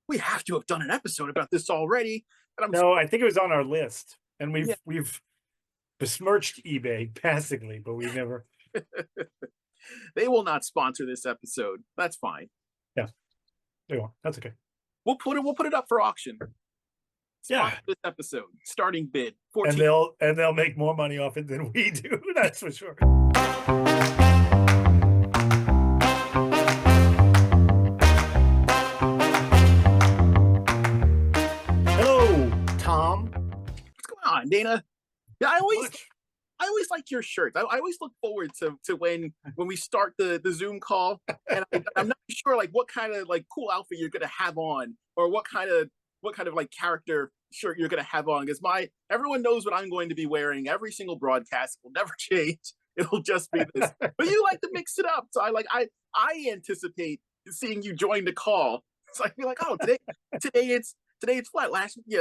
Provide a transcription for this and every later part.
we have to have done an episode about this already. And I'm No, I think it was on our list, and yeah, we've besmirched eBay passingly, but we never. they will not sponsor this episode. That's fine. Yeah, they won't. That's okay. We'll put it up for auction. Sponsor Yeah, this episode. Starting bid and 14. they'll make more money off it than we do. That's for sure. Hello, Tom. What's going on, Dana? Yeah, I always Much. I always like your shirts. I always look forward to when we start the Zoom call, and I'm not sure like what kind of like cool outfit you're gonna have on, or what kind of like character shirt you're gonna have on. Because my everyone knows what I'm going to be wearing every single broadcast. It will never change. It'll just be this. But you like to mix it up, so I anticipate seeing you join the call. So I feel like, oh, today it's flat. Last week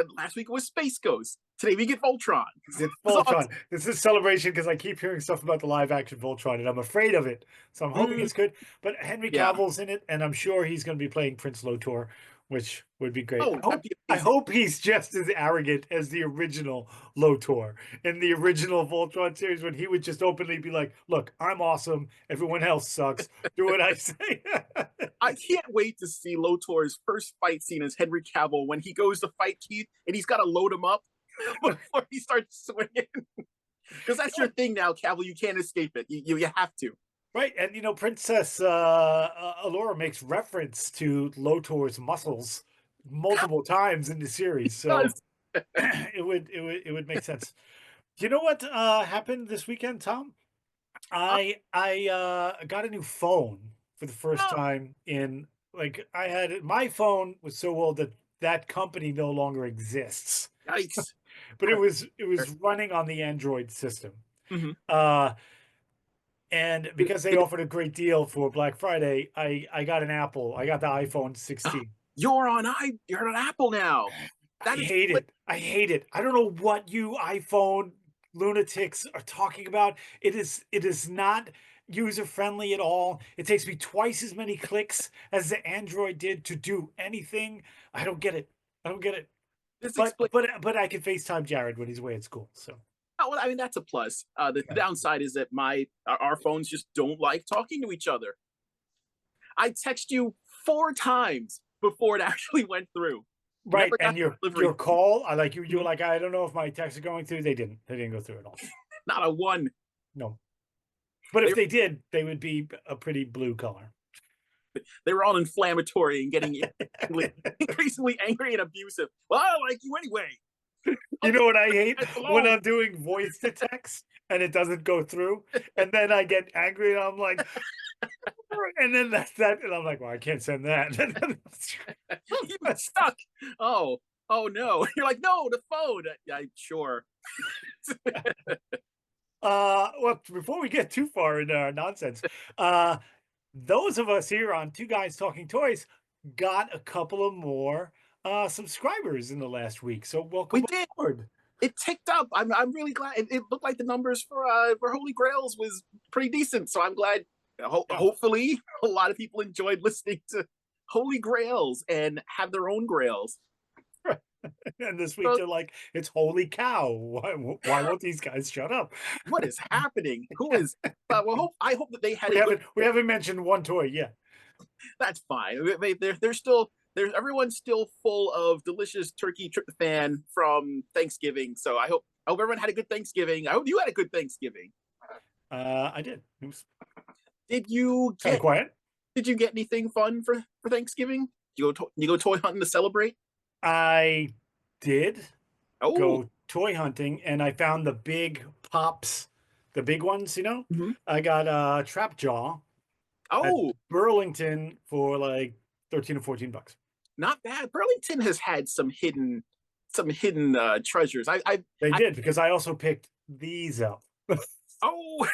it was Space Ghost. Today we get Voltron. It's It's awesome. Voltron. This is celebration because I keep hearing stuff about the live action Voltron, and I'm afraid of it. So I'm hoping Mm, it's good. But Henry yeah. Cavill's in it, and I'm sure he's going to be playing Prince Lotor, which would be great. Oh, that'd be I amazing. hope he's just as arrogant as the original Lotor in the original Voltron series, when he would just openly be like, "Look, I'm awesome. Everyone else sucks. Do what I say." I can't wait to see Lotor's first fight scene as Henry Cavill when he goes to fight Keith and he's got to load him up before he starts swinging. Because that's your thing now, Cavill. You can't escape it. You have to. Right, and Princess Allura makes reference to Lotor's muscles multiple times in the series, so Does. it would make sense. You know what happened this weekend, Tom? Uh, I got a new phone for the first oh, time in, like, I had my phone was so old that that company no longer exists, yikes. but it was running on the Android system. Mm-hmm. Uh, And because they offered a great deal for Black Friday, I got an Apple. I got the iPhone 16. You're on Apple now. I That is hate it. I hate it. I don't know what you iPhone lunatics are talking about. It is not user friendly at all. It takes me twice as many clicks as the Android did to do anything. I don't get it. I don't get it. this But explains. but but I can FaceTime Jared when he's away at school. So Oh, well, I mean, that's a plus. The yeah. downside is that our phones just don't like talking to each other. I text you 4 times before it actually went through. Right, Never got and your delivery. call, I like you were Mhm. like, I don't know if my texts are going through. They didn't go through at all. Not a one. No. But if They they did, they would be a pretty blue color. they were all inflammatory and getting increasingly angry and abusive. Well, I like you anyway. You know what I hate? Guys When alone. I'm doing voice to text and it doesn't go through, and then I get angry and I'm like, and then that's that, and I'm like, well, I can't send that. You stuck. Oh, oh no. You're like, no, the phone. Yeah, sure. Well, before we get too far in our nonsense, uh, those of us here on Two Guys Talking Toys got a couple of more subscribers in the last week. So We welcome did. aboard. It ticked up. I'm really glad. It looked like the numbers for Holy Grails was pretty decent. So I'm glad. Yeah. Hopefully, a lot of people enjoyed listening to Holy Grails and have their own Grails. And this week So they're like, it's holy cow. Why won't these guys shut up? what is happening? Who is? I hope that they had We a good. haven't mentioned one toy yet. That's fine. They're still there's everyone's still full of delicious turkey tryptophan from Thanksgiving. So I hope everyone had a good Thanksgiving. I hope you had a good Thanksgiving. I did. It was Did you kind of get quiet. Did you get anything fun for Thanksgiving? You go toy hunting to celebrate? I did Oh, go toy hunting, and I found the big pops, the big ones, mhm. I got a trap jaw at Oh, Burlington for like 13 or $14. not bad. Burlington has had some hidden treasures. They I did, because I also picked these up. oh,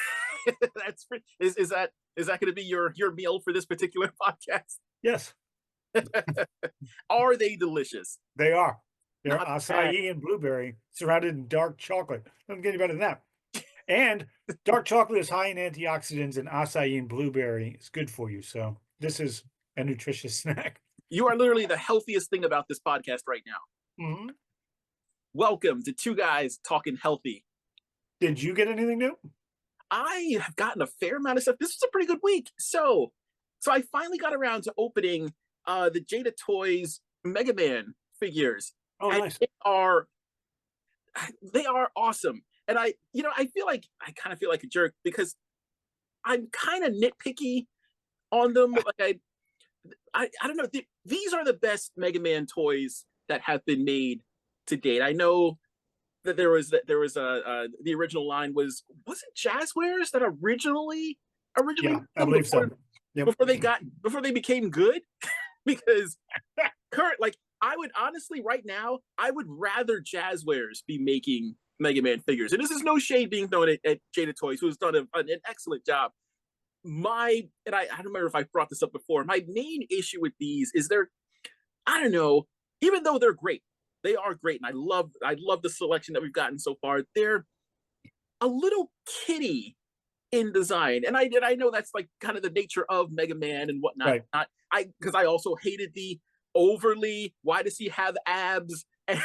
is that going to be your meal for this particular podcast? Yes, Are they delicious? they are. They're Not bad. acai and blueberry surrounded in dark chocolate. Doesn't get any better than that. And dark chocolate is high in antioxidants, and acai and blueberry is good for you. So this is a nutritious snack. You are literally the healthiest thing about this podcast right now. Mm-hmm. Welcome to Two Guys Talking Healthy. Did you get anything new? I have gotten a fair amount of stuff. This was a pretty good week. So I finally got around to opening the Jada Toys Mega Man figures. Oh, and nice. They are awesome. And I feel like I kind of feel like a jerk because I'm kind of nitpicky on them. Like I don't know. These are the best Mega Man toys that have been made to date. I know that there was the original line was it Jazzwares that originally Yeah, I believe so. Yep. before they became good. Because I would honestly right now I would rather Jazzwares be making Mega Man figures. And this is no shade being thrown at Jada Toys, who has done an excellent job. I don't remember if I brought this up before. My main issue with these is I don't know, even though they're great, they are great, and I love the selection that we've gotten so far. They're a little kiddie in design, and I know that's like kind of the nature of Mega Man and whatnot. Right. Because I also hated the overly why does he have abs and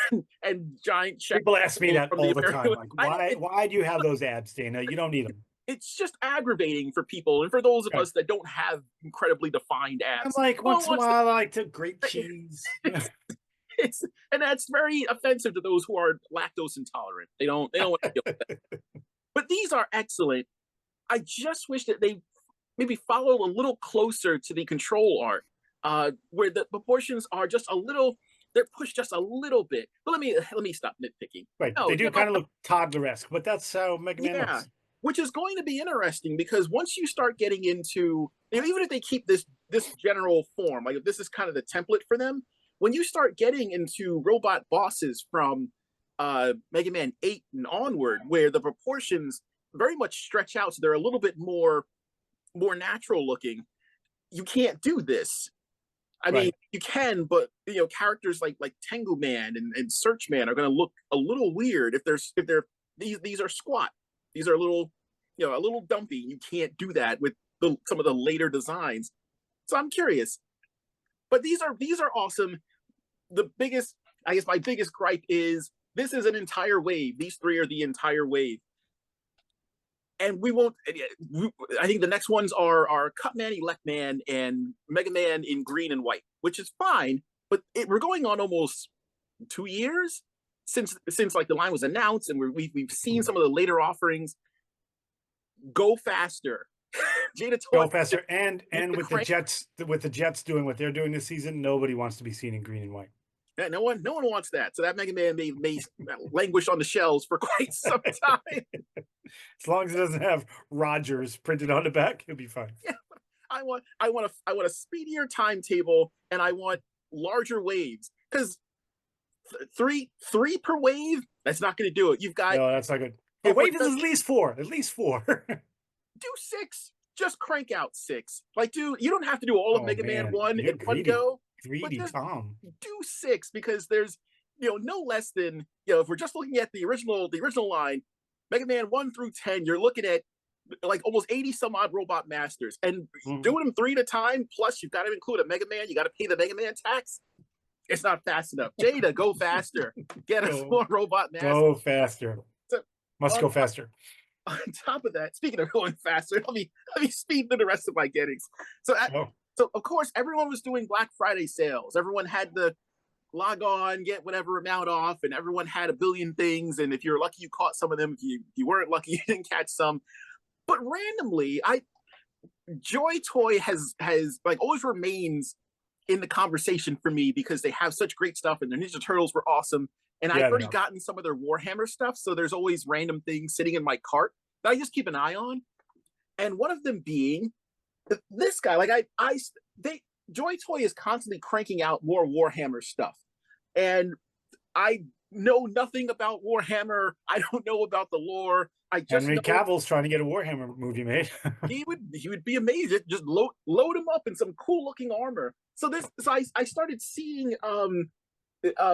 giant checks. People ask me that all the time. Like, why do you have those abs, Dana? You don't need them. It's just aggravating for people, and for those of us that don't have incredibly defined abs. I'm like, once in a while, I like to grate cheese. And that's very offensive to those who are lactose intolerant. They don't want to deal with that. But these are excellent. I just wish that they maybe follow a little closer to the control art, where the proportions are just a little. They're pushed just a little bit. But let me stop nitpicking. Right, they do kind of look toddler-esque, but that's how Mega Man looks. Which is going to be interesting because once you start getting into, even if they keep this general form, like if this is kind of the template for them, when you start getting into robot bosses from Mega Man 8 and onward, where the proportions very much stretch out, so they're a little bit more natural looking, you can't do this. I mean, you can, but characters like Tengu Man and Search Man are going to look a little weird if these are squat. These are a little dumpy. You can't do that with some of the later designs. So I'm curious. But these are awesome. My biggest gripe is this is an entire wave. These three are the entire wave. And we won't. I think the next ones are Cutman, Electman, and Mega Man in green and white, which is fine. But we're going on almost 2 years since like the line was announced, and we've seen some of the later offerings. Go faster. Jada Toys. Go faster, and with the Jets doing what they're doing this season, nobody wants to be seen in green and white. Yeah, no one wants that. So that Mega Man may languish on the shelves for quite some time. As long as it doesn't have Rogers printed on the back, it'll be fine. Yeah, I want a speedier timetable, and I want larger waves, because three per wave, that's not going to do it. You've got no, that's not good. A wave is at least four. Do 6. Just crank out 6. Like, you don't have to do all of Mega Man 1 in one go. Greedy Tom. Do 6, because there's no less than if we're just looking at the original line, Mega Man 1 through 10, you're looking at like almost 80 some odd Robot Masters, and doing them 3 at a time. Plus, you've got to include a Mega Man. You got to pay the Mega Man tax. It's not fast enough. Jada, go faster. Get us more Robot Masters. Go faster. Must go faster. On top of that, speaking of going faster, let me speed through the rest of my gettings. So of course, everyone was doing Black Friday sales. Everyone had to log on, get whatever amount off, and everyone had a billion things. And if you're lucky, you caught some of them. If you weren't lucky, you didn't catch some. But randomly, Joy Toy has like always remains in the conversation for me, because they have such great stuff, and their Ninja Turtles were awesome. And I've already gotten some of their Warhammer stuff, so there's always random things sitting in my cart that I just keep an eye on. And one of them being this guy. Like Joy Toy is constantly cranking out more Warhammer stuff, and I know nothing about Warhammer. I don't know about the lore. Henry Cavill's trying to get a Warhammer movie made. he would be amazing. Just load him up in some cool looking armor. So I started seeing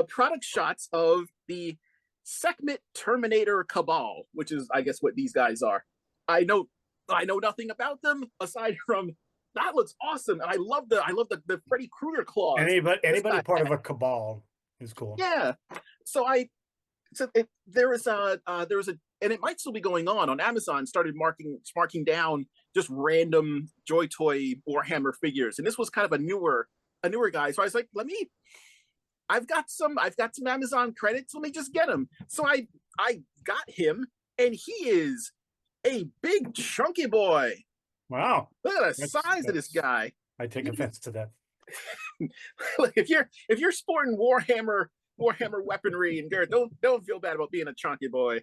product shots of the Sekhmet Terminator Cabal, which is, I guess, what these guys are. I know nothing about them aside from that looks awesome. And I love the Freddy Krueger claws. This Anybody guy, part of a cabal is cool. yeah. So I so it, there was a and it might still be going on Amazon. Started marking down just random Joy Toy Warhammer figures, and this was kind of a newer guy. So I was like, I've got some Amazon credits. Let me just get him. So I got him, and he is a big chunky boy. Wow. Look at the size of this guy. I take offense to that. Like if you're sporting Warhammer weaponry, and Garrett, don't feel bad about being a chunky boy.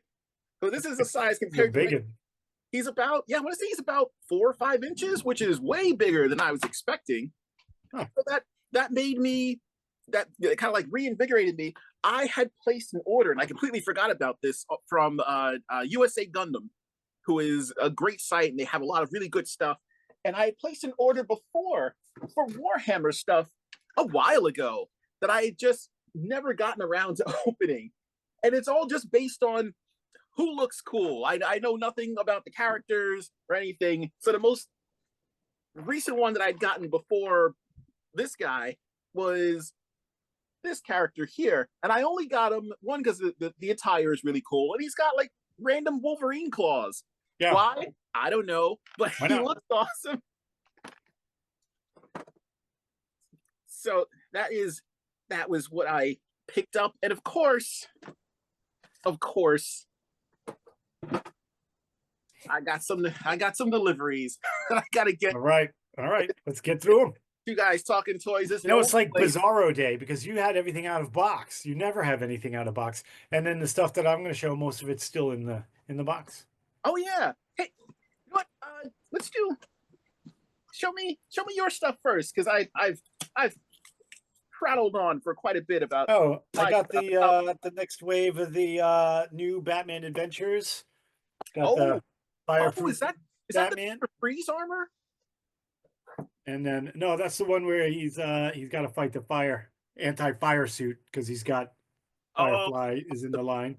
So this is the size compared to Big. he's about, I want to say he's about 4 or 5 inches, which is way bigger than I was expecting. Huh. So that made me, that kind of like reinvigorated me. I had placed an order, and I completely forgot about this, from USA Gundam, who is a great site, and they have a lot of really good stuff. And I had placed an order before for Warhammer stuff a while ago that I had just never gotten around to opening. And it's all just based on who looks cool. I know nothing about the characters or anything. So the most recent one that I'd gotten before this guy was this character here. And I only got him, one, because the attire is really cool, and he's got like random Wolverine claws. Yeah. Why? I don't know, but he looks awesome. So that was what I picked up. And of course, I got some deliveries that I gotta get. All right. Let's get through them. You guys talking toys. It's like Bizarro Day, because you had everything out of box. You never have anything out of box. And then the stuff that I'm going to show, most of it's still in the box. Oh yeah. Hey, you know what? Let's do. Show me your stuff first, because I've prattled on for quite a bit about. Oh, I got the next wave of the new Batman Adventures. Got the Fireproof is that Batman. the freeze armor? And then no, that's the one where he's got to fight the anti-fire suit, because he's got Firefly is in the line.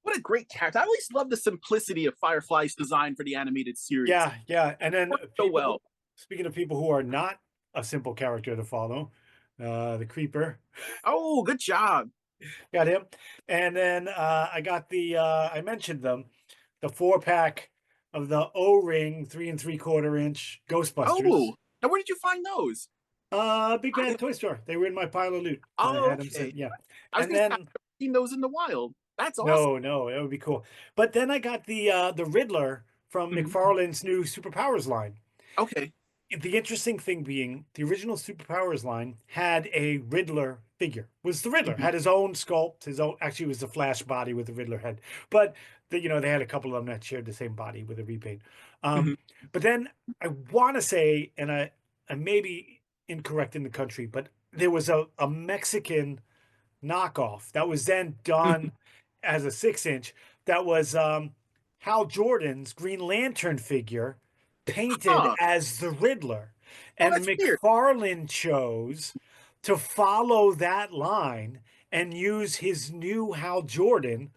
What a great character! I always love the simplicity of Firefly's design for the animated series. Yeah. And then so well. Speaking of people who are not a simple character to follow, the Creeper. Oh, good job. Got him. And then I got I mentioned them, the 4-pack of the O-ring 3 3/4 inch Ghostbusters. Oh, now where did you find those? Big Bad Toy Store. They were in my pile of loot. Oh, okay. Yeah. I've seen those in the wild. That's awesome. No, it would be cool. But then I got the Riddler from McFarlane's new Superpowers line. Okay. The interesting thing being, the original Superpowers line had a Riddler figure. Was the Riddler, had his own sculpt, actually it was the Flash body with the Riddler head. But they had a couple of them that shared the same body with a repaint. But then I want to say, and I may be incorrect in the country, but there was a Mexican knockoff that was then done as a 6-inch. That was Hal Jordan's Green Lantern figure, painted as the Riddler. And McFarlane chose to follow that line and use his new Hal Jordan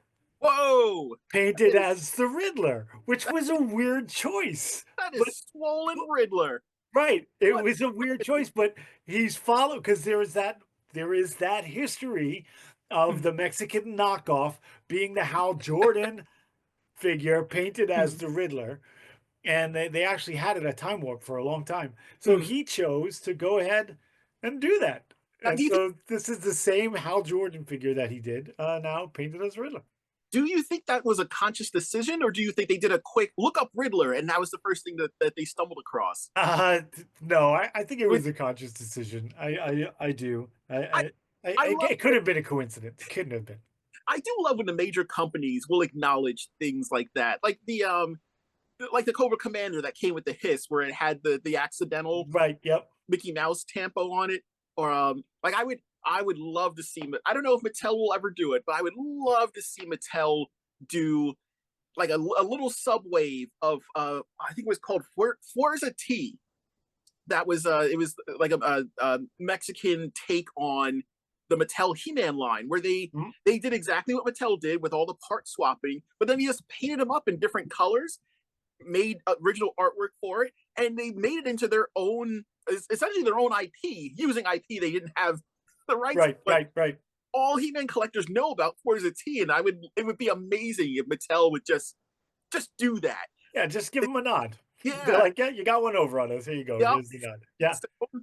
painted as the Riddler, which was a weird choice. That is swollen Riddler. Right. It was a weird choice, but he's followed, because there is that history of the Mexican knockoff being the Hal Jordan figure painted as the Riddler. And they actually had it at Time Warp for a long time. So he chose to go ahead and do that. And so this is the same Hal Jordan figure that he did, now painted as Riddler. Do you think that was a conscious decision, or do you think they did a quick look up Riddler and that was the first thing that they stumbled across? No, I think it was a conscious decision. I do. It could have been a coincidence. It couldn't have been. I do love when the major companies will acknowledge things like that, like the Cobra Commander that came with the hiss, where it had the accidental Mickey Mouse tampo on it, or I would love to see. I don't know if Mattel will ever do it, but I would love to see Mattel do like a little subwave of I think it was called Forza T. That was it was like a Mexican take on the Mattel He-Man line, where they did exactly what Mattel did with all the part swapping, but then he just painted them up in different colors, made original artwork for it, and they made it into their own, essentially their own IP, using IP they didn't have the rights. Right, right. All He-Man collectors know about Forza T, and it would be amazing if Mattel would just do that. Yeah, just give them a nod. Yeah. They're like, yeah, you got one over on us. Here you go. Yep. Here's the nod. Yeah,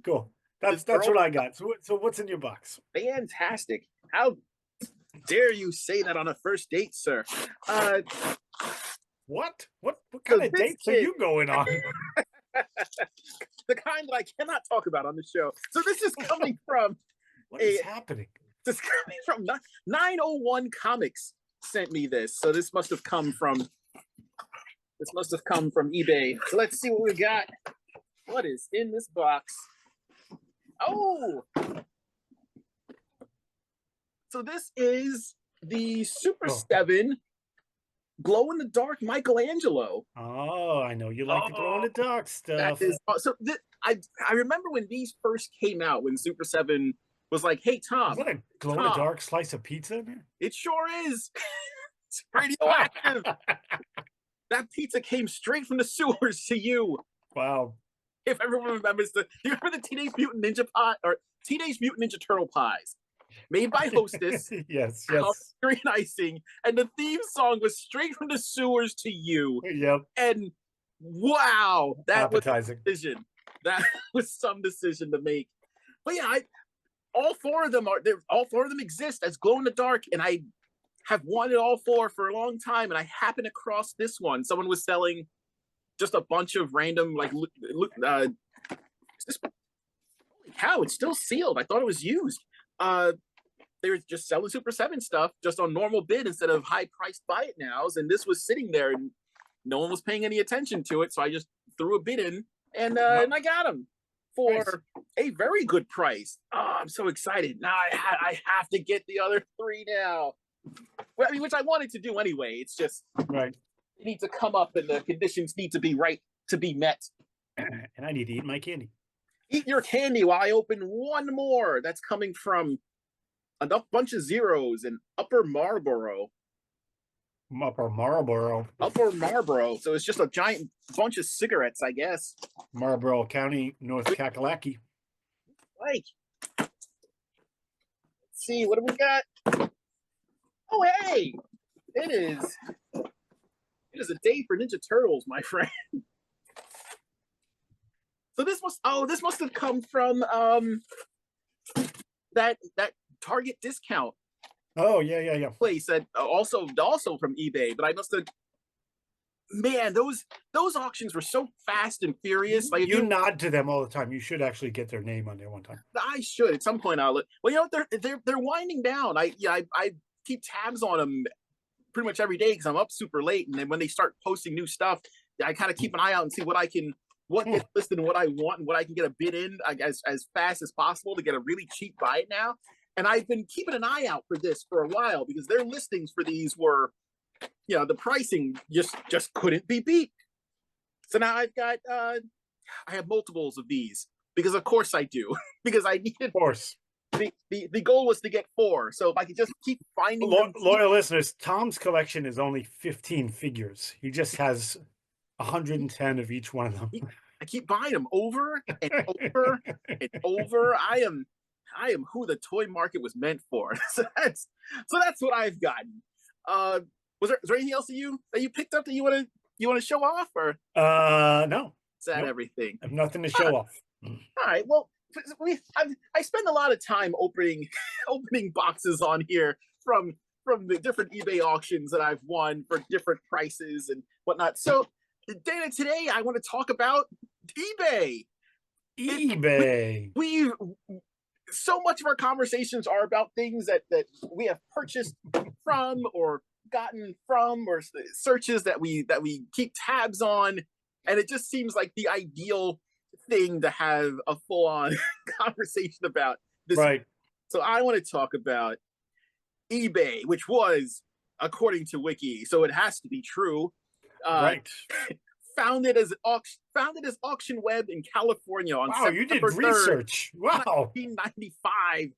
cool. That's what I got. So what's in your box? Fantastic. How dare you say that on a first date, sir? What kind of dates are you going on? The kind that I cannot talk about on the show. So this is coming from what is happening? This is coming from 901 Comics sent me this. So this must have come from eBay. So let's see what we got. What is in this box? Oh, so this is the Super 7 glow in the dark Michelangelo. Oh, I know you like the glow in the dark stuff. That is, so I remember when these first came out, when Super 7 was like, "Hey Tom, is that a glow in the dark slice of pizza in there?" It sure is. It's radioactive. That pizza came straight from the sewers to you. Wow. If everyone remembers you remember the Teenage Mutant Ninja Pie or Teenage Mutant Ninja Turtle pies, made by Hostess. yes. Green icing, and the theme song was straight from the sewers to you. Yep. And wow, that appetizing. was a decision. That was some decision to make. But yeah, all four of them exist as glow in the dark, and I have wanted all four for a long time. And I happened across this one. Someone was selling just a bunch of random holy cow, it's still sealed. I thought it was used. They were just selling Super 7 stuff just on normal bid instead of high priced buy it nows, and this was sitting there and no one was paying any attention to it, so I just threw a bid in and I got them for a very good price. Oh, I'm so excited. Now I have to get the other three now. Well, I mean, which I wanted to do anyway. It's just right. It needs to come up and the conditions need to be right to be met. And I need to eat my candy. Eat your candy while I open one more. That's coming from a bunch of zeros in Upper Marlboro. Upper Marlboro. So it's just a giant bunch of cigarettes, I guess. Marlboro County, North Kakalaki. Like, let's see, what do we got? Oh, hey, it is a day for Ninja Turtles, my friend. So this must have come from that Target discount. Oh yeah. Place that also from eBay, but I must have. Man, those auctions were so fast and furious. Like you nod to them all the time. You should actually get their name on there one time. I should at some point. I'll look. Well, you know what? They're winding down. I keep tabs on them pretty much every day because I'm up super late, and then when they start posting new stuff, I kind of keep an eye out and see what gets listed and what I want and what I can get a bid in as fast as possible to get a really cheap buy it now. And I've been keeping an eye out for this for a while because their listings for these were, the pricing just couldn't be beat. So now I've got I have multiples of these because of course I do because I needed. Of course. The goal was to get 4. So if I could just keep finding loyal listeners, Tom's collection is only 15 figures. He just has 110 of each one of them. I keep buying them over and over and over. I am who the toy market was meant for. So that's what I've gotten. Is there anything else that you picked up that you want to show off or? No. Is that everything? I have nothing to show off. All right. Well, I spend a lot of time opening boxes on here from the different eBay auctions that I've won for different prices and whatnot. So, Dana, today I want to talk about eBay. We so much of our conversations are about things that we have purchased from or gotten from or searches that we keep tabs on, and it just seems like the ideal thing to have a full-on conversation about this. Right. So I want to talk about eBay, which was, according to Wiki, so it has to be true. Right. Founded as Auction Web in California on September you did 3rd, research. Wow. 1995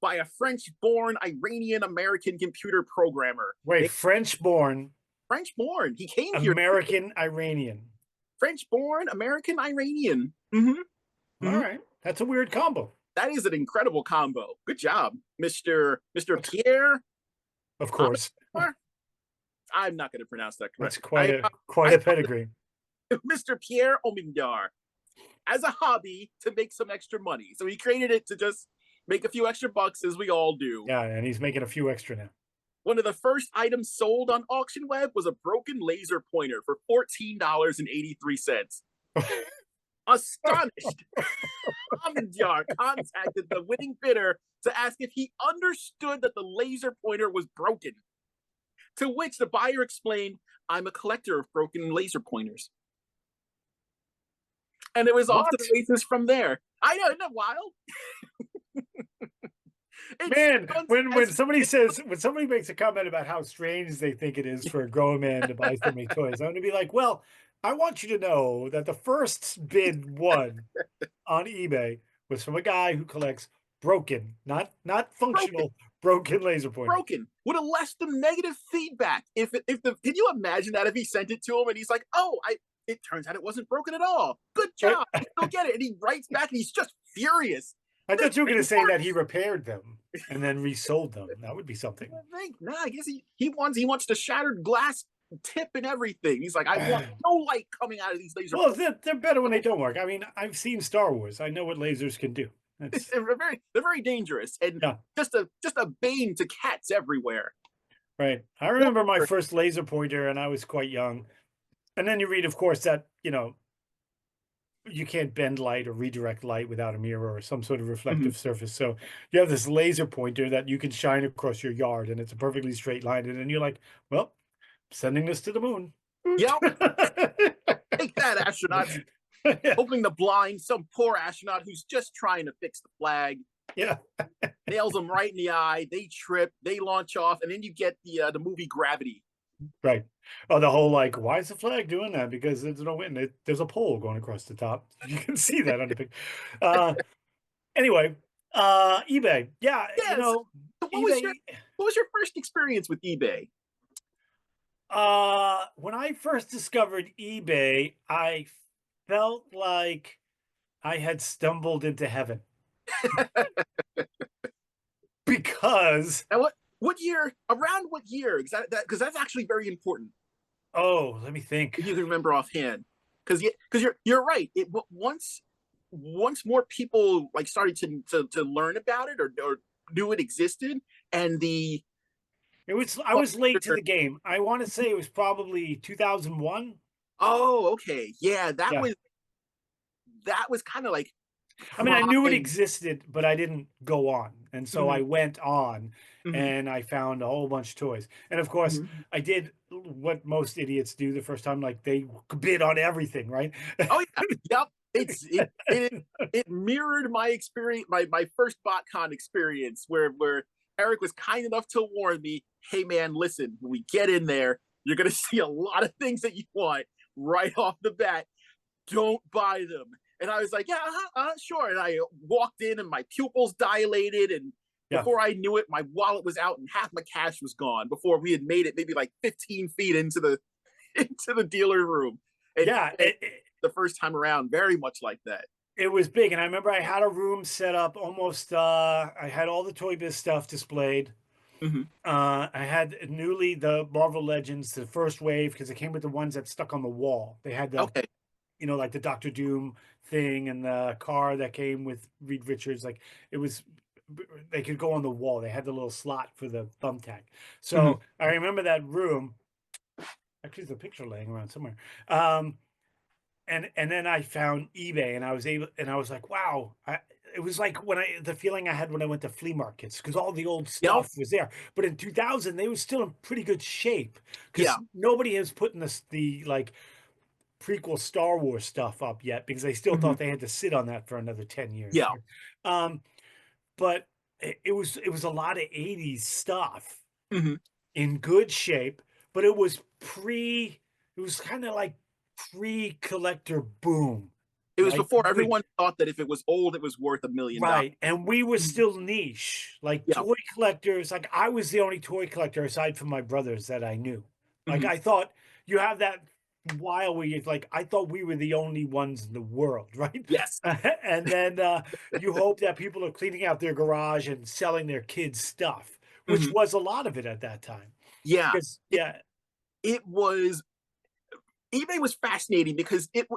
by a French-born Iranian-American computer programmer. Wait, French-born. He came here. American-Iranian. French-born, American Iranian. All Hmm. right. That's a weird combo. That is an incredible combo. Good job, Mr. Pierre. Of course. I'm not going to pronounce that That's correctly. I quite a pedigree. Mr. Pierre Omidyar as a hobby to make some extra money. So he created it to just make a few extra bucks, as we all do. Yeah, and he's making a few extra now. One of the first items sold on Auction Web was a broken laser pointer for $14.83. Astonished, Omidyar contacted the winning bidder to ask if he understood that the laser pointer was broken. To which the buyer explained, "I'm a collector of broken laser pointers." And it was off to the What? races from there. I know, isn't that wild? Man, when somebody makes a comment about how strange they think it is for a grown man to buy so many toys, I'm gonna be like, well, I want you to know that the first bid one on eBay was from a guy who collects broken, not broken, functional, broken laser pointers. broken would have left them negative feedback. Can you imagine that if he sent it to him and he's like, "Oh, it turns out it wasn't broken at all. Good Right? job. Go get it." And he writes back and he's just furious. I This thought you were going to thing say that he works. repaired them and then resold them. That would be something. I guess he wants the shattered glass tip and everything. He's like, "I want no light coming out of these laser." Well, they're better when they don't work. I mean, I've seen Star Wars. I know what lasers can do. That's They're very dangerous and yeah, just a bane to cats everywhere. right. I remember my first laser pointer, and I was quite young. And then you read, of course, that you can't bend light or redirect light without a mirror or some sort of Mhm. reflective surface. So you have this laser pointer that you can shine across your yard, and it's a perfectly straight line. And then you're like, well, sending this to the moon. Yep, take that, astronauts. Yeah. Hoping to blind some poor astronaut who's just trying to fix the flag. Yeah. Nails them right in the eye. They trip. They launch off, and then you get the movie Gravity. Right. Oh, the whole like, why is the flag doing that? Because there's no wind. There's a pole going across the top. You can see that on the picture. Uh, anyway, eBay. Yeah, Yes. So eBay. what was your first experience with eBay? When I first discovered eBay, I felt like I had stumbled into heaven because, And what year? Around what year? Because that's actually very important. oh, let me think. If you can remember offhand, because you're right. Once more people like started to learn about it or knew it existed, and I was late to the game. I want to say it was probably 2001. oh, okay, yeah, that Yeah. was kind of like I mean, I knew it prime. existed, but I didn't go on. And so I Mhm, went on mhm, and I found a whole bunch of toys. And of course, mhm. I did what most idiots do the first time, like they bid on everything, right? Oh yeah, yep. It mirrored my experience, my first BotCon experience, where Eric was kind enough to warn me, "Hey man, listen, when we get in there, you're gonna see a lot of things that you want right off the bat. Don't buy them." And I was like, "Yeah, sure." And I walked in, and my pupils dilated, and Yeah. before I knew it, my wallet was out, and half my cash was gone. Before we had made it, maybe like 15 feet into the into the dealer room, and Yeah. the first time around, very much like that. It was big. And I remember I had a room set up almost, I had all the Toy Biz stuff displayed. Hmm. I had newly the Marvel Legends, the first wave, because it came with the ones that stuck on the wall. They had the, Okay. like the Doctor Doom thing and the car that came with Reed Richards. Like it was, they could go on the wall. They had the little slot for the thumbtack. Hmm. So I remember that room. Actually, there's a picture laying around somewhere. Um, and then I found eBay, and I was like, wow. It was like the feeling I had when I went to flea markets because all the old Yep. stuff was there. But in 2000, they were still in pretty good shape Yeah. because nobody has put in the like prequel Star Wars stuff up yet because they still Hmm. thought they had to sit on that for another 10 years. Yeah. Um, but it was a lot of 80s stuff Hmm. in good shape, but it was kind of like pre-collector boom, It was like before good, everyone thought that if it was old, it was worth $1 million. right. And we were Mhm. still niche, like Yeah. toy collectors. Like I was the only toy collector aside from my brothers that I knew. Like Hmm. I thought you have that while we like, I thought we were the only ones in the world, right? Yes. And then you hope that people are cleaning out their garage and selling their kids stuff, which Mhm. was a lot of it at that time. Yeah. Because It yeah, it was eBay was fascinating because it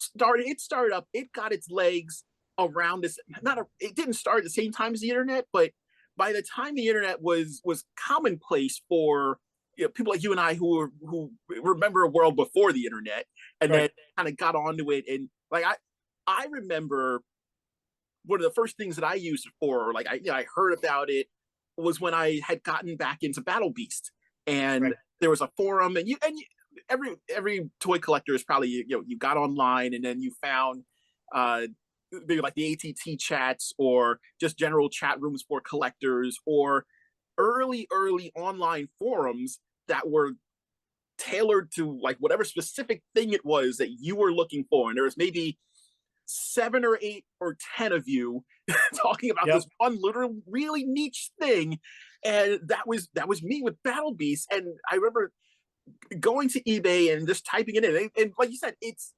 started up, it got its legs around this, not a, it didn't start at the same time as the internet, but by the time the internet was commonplace for, people like you and I who remember a world before the internet, and then right, kind of got onto it. And like I remember one of the first things that I used it for, or like I heard about it, was when I had gotten back into Battle Beast, and right, there was a forum, every toy collector is probably, you got online, and then you found uh maybe like the ATT chats, or just general chat rooms for collectors, or early online forums that were tailored to like whatever specific thing it was that you were looking for. And there was maybe 7 or 8 or 10 of you talking about this yep, one literal really niche thing. And that was me with Battle Beast. And I remember going to eBay and just typing it in. And like you said, it's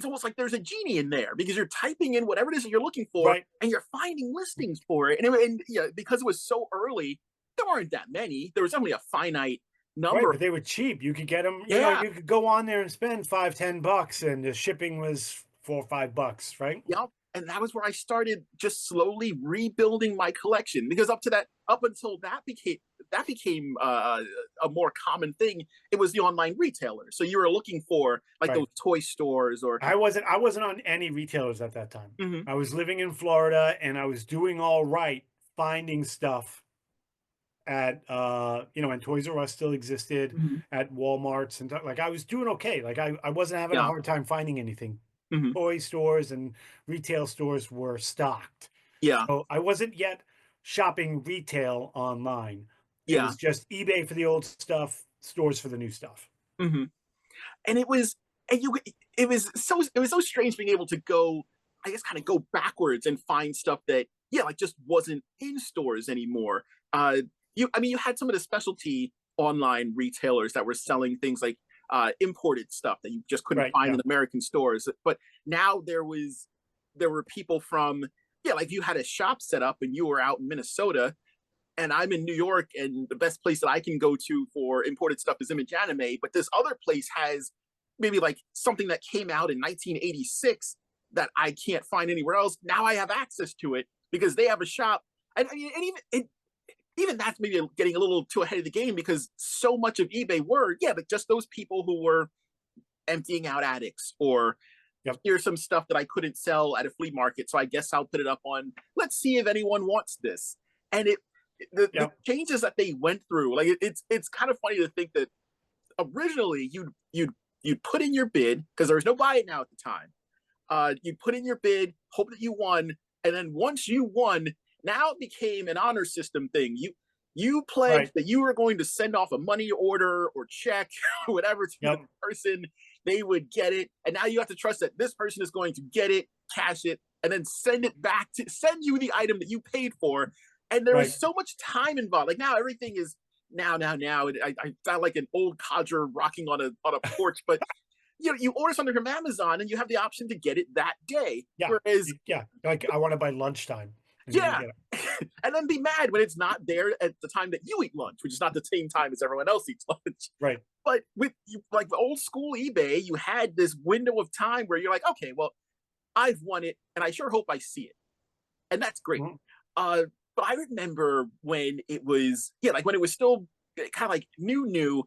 almost like there's a genie in there, because you're typing in whatever it is that you're looking for, right, and you're finding listings for it. And yeah, because it was so early, there weren't that many. There was only a finite right. number. But they were cheap. You could get them. You know, Yeah. you could go on there and spend 5, $10, and the shipping was $4 or $5, right? Yep. And that was where I started just slowly rebuilding my collection, because up until that became a more common thing. It was the online retailer. So you were looking for like those Right. toy stores or. I wasn't on any retailers at that time. Mhm. I was living in Florida and I was doing all right finding stuff at and Toys R Us still existed, Mhm. at Walmarts and like I was doing okay. Like I wasn't having a Yeah. hard time finding anything. Mhm. Toy stores and retail stores were stocked. Yeah. So I wasn't yet shopping retail online. It Yeah. was just eBay for the old stuff, stores for the new stuff. Mhm. And it was so strange being able to go, I guess, kind of go backwards and find stuff that, yeah, like just wasn't in stores anymore. You had some of the specialty online retailers that were selling things like imported stuff that you just couldn't Right. find Yeah. in American stores. But now there were people from, yeah, like you had a shop set up and you were out in Minnesota, and I'm in New York, and the best place that I can go to for imported stuff is Image Anime. But this other place has maybe like something that came out in 1986 that I can't find anywhere else. Now I have access to it because they have a shop. And I mean, even that's maybe getting a little too ahead of the game, because so much of eBay were, yeah, but just those people who were emptying out attics, or Yep. here's some stuff that I couldn't sell at a flea market, so I guess I'll put it up on. Let's see if anyone wants this. And the Yep. changes that they went through, like it's kind of funny to think that originally you'd put in your bid, because there was no buy it now at the time. You'd put in your bid, hope that you won, and then once you won, now it became an honor system thing. You pledged Right. that you were going to send off a money order or check or whatever to the Yep. person. They would get it, and now you have to trust that this person is going to get it, cash it, and then send you the item that you paid for. And there was Right. so much time involved. Like now everything is now. I sound like an old codger rocking on a porch, but you order something from Amazon and you have the option to get it that day. Yeah. Whereas, Yeah. Like I want to buy lunchtime and you can yeah, get it. and then be mad when it's not there at the time that you eat lunch, which is not the same time as everyone else eats lunch. Right. But with like the old school eBay, you had this window of time where you're like, okay, well, I've won it, and I sure hope I see it, and that's great. Mhm. Uh, but I remember when it was, yeah, like when it was still kind of like new,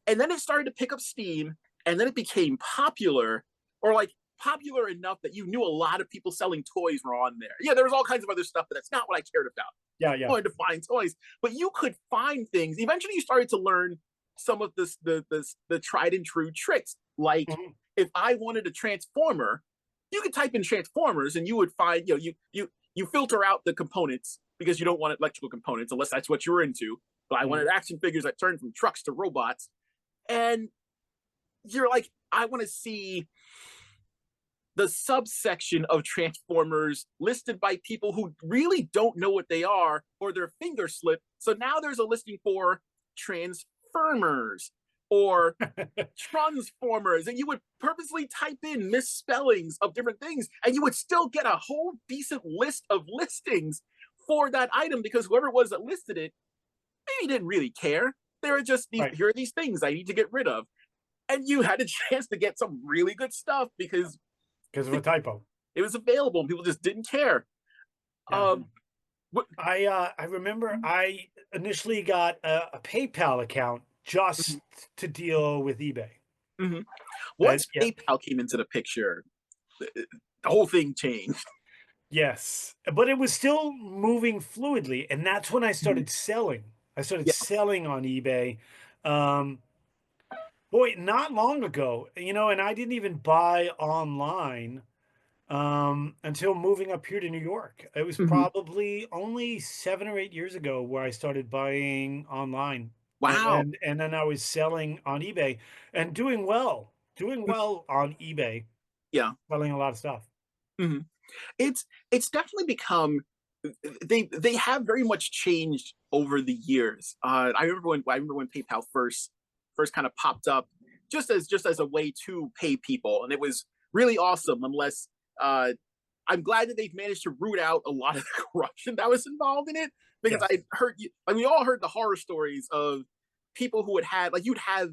and then it started to pick up steam, and then it became popular, or like popular enough that you knew a lot of people selling toys were on there. Yeah, there was all kinds of other stuff, but that's not what I cared about. Yeah. I Yeah. wanted to find toys, but you could find things. Eventually, you started to learn some of the tried and true tricks. Like Mhm. if I wanted a transformer, you could type in transformers, and you would find, you filter out the components because you don't want electrical components unless that's what you're into. But I Mhm. wanted action figures that turn from trucks to robots, and you're like, I want to see the subsection of transformers listed by people who really don't know what they are, or their finger slip. So now there's a listing for transformers. or transformers, and you would purposely type in misspellings of different things and you would still get a whole decent list of listings for that item because whoever it was that listed it maybe didn't really care. They were just these, Right. here are these things I need to get rid of, and you had a chance to get some really good stuff because Because of a typo. it was available and people just didn't care. Yeah. um I remember I initially got a PayPal account just to deal with eBay. mhm. And Once yeah, PayPal came into the picture, the whole thing changed. yes, but it was still moving fluidly, and that's when I Mhm. started selling. I started Yeah. selling on eBay. Um, boy, not long ago, and I didn't even buy online until moving up here to New York. It was Mhm. probably only 7 or 8 years ago where I started buying online, Wow. and then I was selling on eBay and doing well on eBay, Yeah. selling a lot of stuff. Mhm. It's definitely become, they have very much changed over the years. I remember when PayPal first kind of popped up, just as a way to pay people, and it was really awesome. Unless uh, I'm glad that they've managed to root out a lot of the corruption that was involved in it, because Yes, I heard like we all heard the horror stories of people who had like you'd have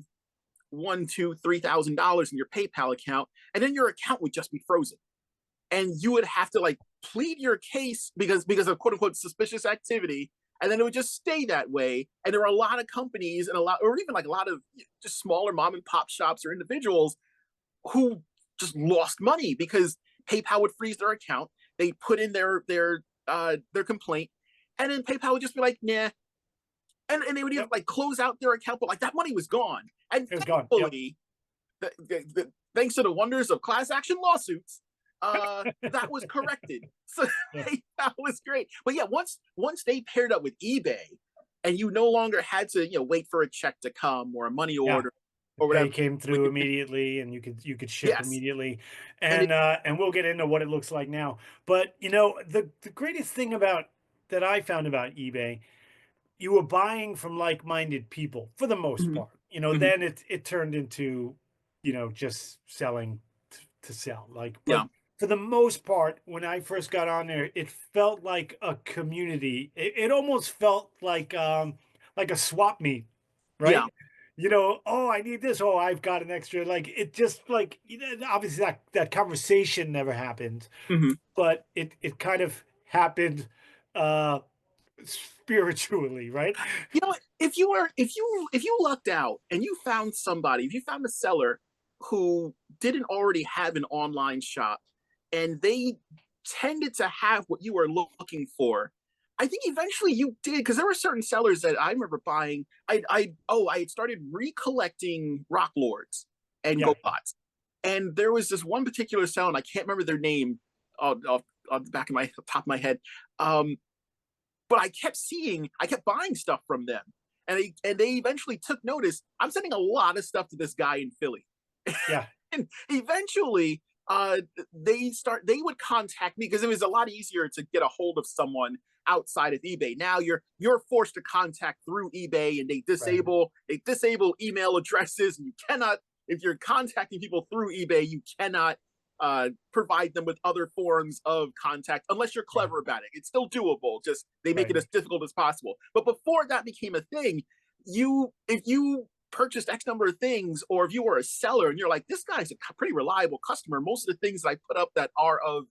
one, two, $3,000 in your PayPal account, and then your account would just be frozen and you would have to like plead your case because of quote unquote suspicious activity, and then it would just stay that way. And there were a lot of companies and a lot, or even like a lot of just smaller mom and pop shops or individuals who just lost money because PayPal would freeze their account. They put in their complaint, and then PayPal would just be like, nah, and they would either yep, like close out their account, but like that money was gone. And it was gone. Yep. thankfully, thanks to the wonders of class action lawsuits, that was corrected. So Yeah. that was great. But yeah, once they paired up with eBay, and you no longer had to wait for a check to come or a money Yeah. order The or pay whatever. came With through your, immediately, and you could ship yes, immediately, and it, and we'll get into what it looks like now. But the greatest thing about that I found about eBay, you were buying from like-minded people for the most mhm, part. mhm, Then it turned into, just selling to sell. But yeah, for the most part, when I first got on there, it felt like a community. It almost felt like a swap meet, yeah, right? Oh, I need this. Oh, I've got an extra. Like it just like obviously that conversation never happened, mhm. but it kind of happened uh spiritually, right? You know what? If you lucked out and you found somebody, if you found a seller who didn't already have an online shop and they tended to have what you were looking for, I think eventually you did, because there were certain sellers that I remember buying. I had started recollecting rock lords and Yeah, GoBots, and there was this one particular seller, and I can't remember their name off the back of my top of my head. Um, but I kept buying stuff from them, and they eventually took notice. I'm sending a lot of stuff to this guy in Philly, yeah, and eventually, they would contact me because it was a lot easier to get a hold of someone outside of eBay. Now you're forced to contact through eBay, and they right, disable email addresses, and you cannot, if you're contacting people through eBay, you cannot provide them with other forms of contact unless you're right, clever about it. It's still doable. Just they make right, it as difficult as possible. But before that became a thing, if you purchased X number of things, or if you were a seller and you're like, this guy's a pretty reliable customer, most of the things that I put up that are of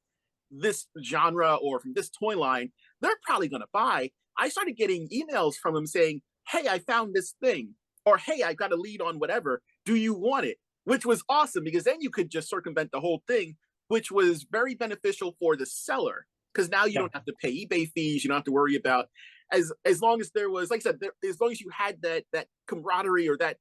this genre or from this toy line, they're probably going to buy. I started getting emails from them saying, hey, I found this thing, or hey, I got a lead on whatever. Do you want it? Which was awesome because then you could just circumvent the whole thing, which was very beneficial for the seller because now you yeah, don't have to pay eBay fees. You don't have to worry about, as long as there was, like I said, as long as you had that camaraderie or that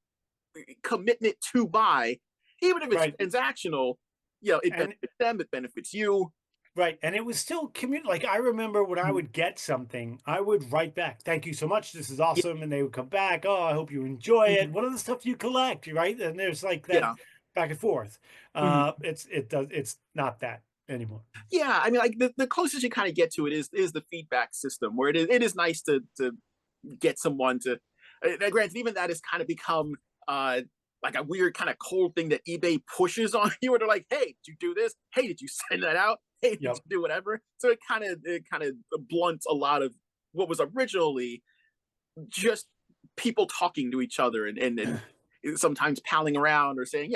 commitment to buy, even if it's right. transactional, it And benefits them, it benefits you. right, and it was still like, I remember when I Mhm. would get something, I would write back, "Thank you so much, this is Yeah, awesome," and they would come back, "Oh, I hope you enjoy it. mhm, What other stuff do you collect?" Right? And there's like that yeah, back and forth. mhm. It's not that anymore. Yeah. I mean, like the closest you kind of get to it is the feedback system, where it is nice to get someone to. Granted, even that has kind of become like a weird kind of cold thing that eBay pushes on you, where they're like, "Hey, did you do this? Hey, did you send that out? Hey, did you Yep. do whatever?" So it kind of blunts a lot of what was originally just people talking to each other and sometimes palling around or saying,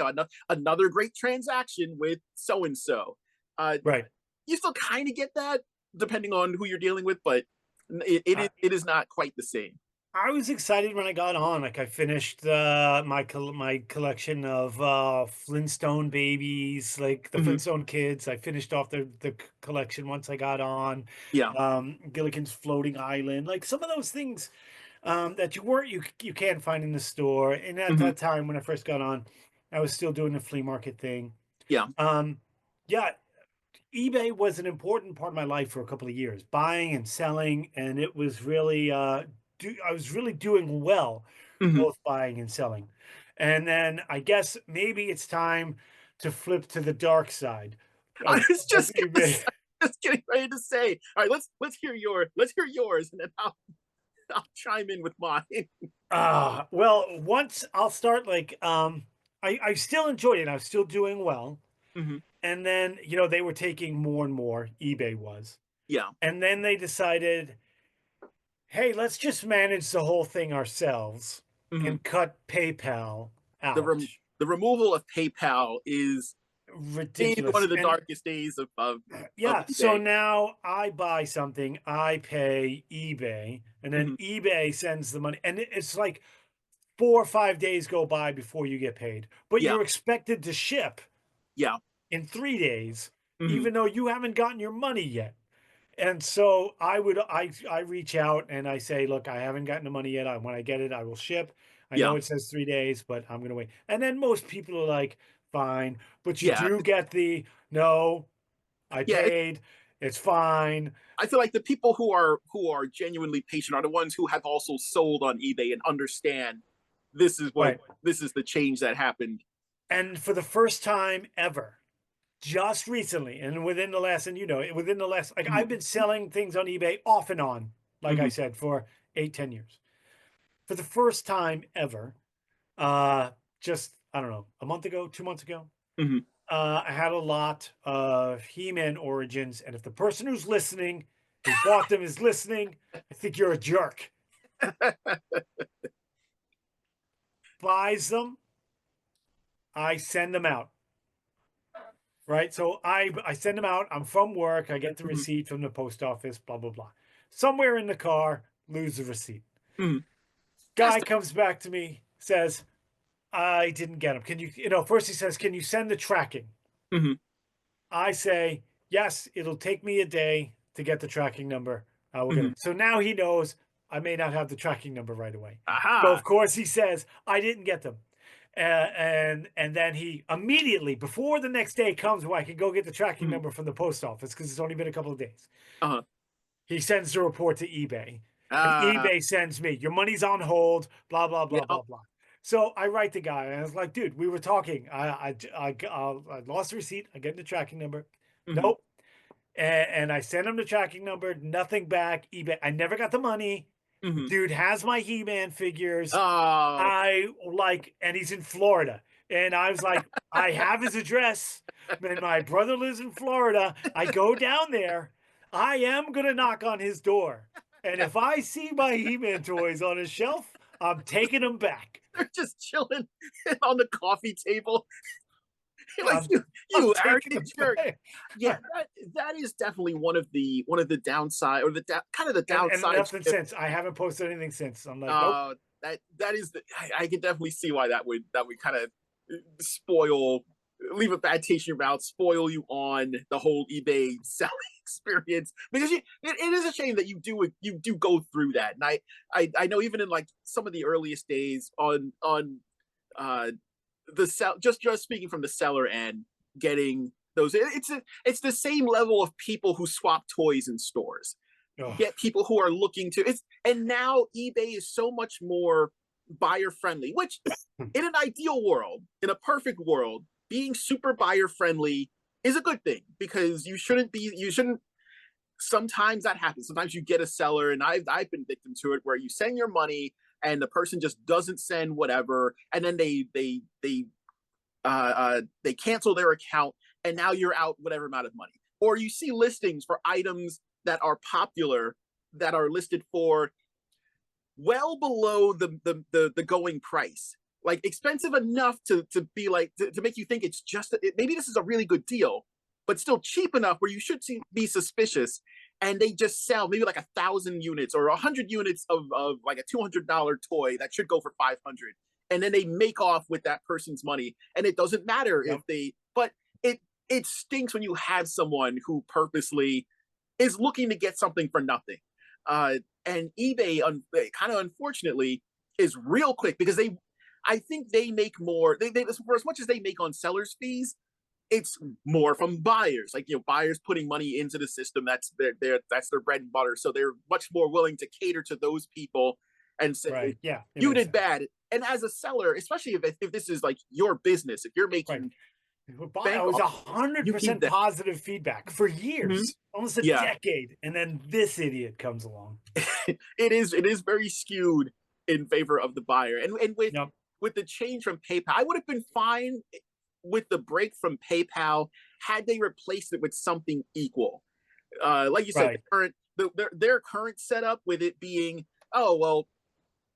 another great transaction with so and so. Right. You still kind of get that depending on who you're dealing with, but I, it is not quite the same. I was excited when I got on. Like I finished my collection of Flintstone babies, like the Hmm. Flintstone kids. I finished off the collection once I got on. Yeah. Gilligan's Floating Island, like some of those things that you can't find in the store. And at Hmm. that time when I first got on, I was still doing the flea market thing. Yeah. Um, yeah, eBay was an important part of my life for a couple of years, buying and selling, and it was really I was really doing well, Hmm. both buying and selling. And then I guess maybe it's time to flip to the dark side I was of just eBay. just getting ready to say, all right, let's hear yours, and then I'll chime in with mine. Well, once I'll start like I still enjoyed it. I was still doing well. Hmm. And then, they were taking more and more, eBay was. Yeah. And then they decided, hey, let's just manage the whole thing ourselves Hmm. and cut PayPal The out. the removal of PayPal is one Ridiculous. of the And darkest days of yeah, so eBay. now I buy something, I pay eBay, and then Hmm. eBay sends the money. And it's like 4 or 5 days go by before you get paid, but Yeah. you're expected to ship Yeah. in 3 days, Hmm. even though you haven't gotten your money yet. And so I reach out and I say, look, I haven't gotten the money yet. When I get it, I will ship. I know Yeah. it says 3 days, but I'm gonna wait. And then most people are like, fine, but you Yeah. do get the no, I Yeah. paid, it's fine. I feel like the people who are genuinely patient are the ones who have also sold on eBay and understand Right. this is the change that happened. And for the first time ever, just recently, and within the last, and within the last, like Hmm. I've been selling things on eBay off and on, like I Hmm. said, for 8, 10 years. For the first time ever, uh, just I don't know, a month ago, 2 months ago, Hmm. I had a lot of He-Man origins, and if the person who's listening, who bought them, is listening, I think you're a jerk. Buys them, I send them out. Right, so I send them out. I'm from work. I get the Hmm. receipt from the post office. Blah blah blah. Somewhere in the car, lose the receipt. Hmm. That's Guy comes back to me, says, "I didn't get them. Can you, First he says, can you send the tracking?" hmm. I say, yes, it'll take me a day to get the tracking number. I will get Hmm. it. So now he knows I may not have the tracking number right away. So Aha. of course he says I didn't get them, and then he immediately before the next day comes where I can go get the tracking Hmm. number from the post office because it's only been a couple of days. Uh-huh. He sends the report to eBay, and Uh, eBay sends me your money's on hold. Blah blah blah yeah. blah blah. So I write the guy, and I was like, "Dude, we were talking. I lost the receipt. I get the tracking number. Hmm. Nope. And I sent him the tracking number. Nothing back. eBay. I never got the money. The Hmm. dude has my He-Man figures. Oh. And he's in Florida. And I was like, I have his address. And my brother lives in Florida. I go down there. I am gonna knock on his door. And if I see my He-Man toys on his shelf, I'm taking them back. They're just chilling on the coffee table. Like I'm I'm you taking them arrogant jerk. back. Yeah, that is definitely one of the downside or kind of the And downside. nothing since. I haven't posted anything since. I'm like, nope. That is I can definitely see why that would kind of spoil leave a bad taste in your mouth, spoil you on the whole eBay selling experience because it is a shame that you do go through that. And I know even in like some of the earliest days on uh the sell just speaking from the seller end, getting those it's the same level of people who swap toys in stores. You Ugh. get people who are looking to it's and now eBay is so much more buyer friendly, which in an ideal world, in a perfect world, being super buyer friendly is a good thing because you shouldn't sometimes that happens. Sometimes you get a seller, and I've been victim to it, where you send your money. and the person just doesn't send whatever, and then they cancel their account, and now you're out whatever amount of money. Or you see listings for items that are popular that are listed for well below the going price, like expensive enough to be like to make you think it's just maybe this is a really good deal, but still cheap enough where you should be suspicious. And they just sell maybe like 1,000 units or 100 units of like a $200 toy that should go for 500, and then they make off with that person's money. And it doesn't matter if they, but it stinks when you have someone who purposely is looking to get something for nothing. And eBay, kind of unfortunately, is real quick because I think they make more. They for as much as they make on sellers' fees, it's more from buyers. Like, buyers putting money into the system. That's their bread and butter. So they're much more willing to cater to those people and say, right, yeah, you did bad. And as a seller, especially if this is like your business, if you're making I was 100% that. positive feedback for years, almost a Yeah. decade, and then this idiot comes along. It is very skewed in favor of the buyer, and with the change from PayPal, I would have been fine with the break from PayPal had they replaced it with something equal. Like you said, their current setup with it being, oh well,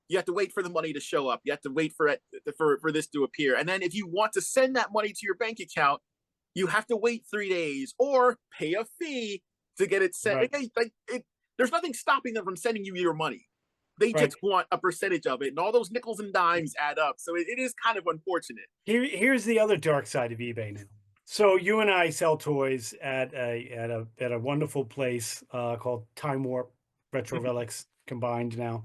you have to wait for the money to show up. You have to wait for this to appear. And then if you want to send that money to your bank account, you have to wait 3 days or pay a fee to get it sent. Right. There's nothing stopping them from sending you your money. They just want a percentage of it, and all those nickels and dimes add up. So it is kind of unfortunate. Here's the other dark side of eBay now. So you and I sell toys at a wonderful place called Time Warp Retro Relics combined now.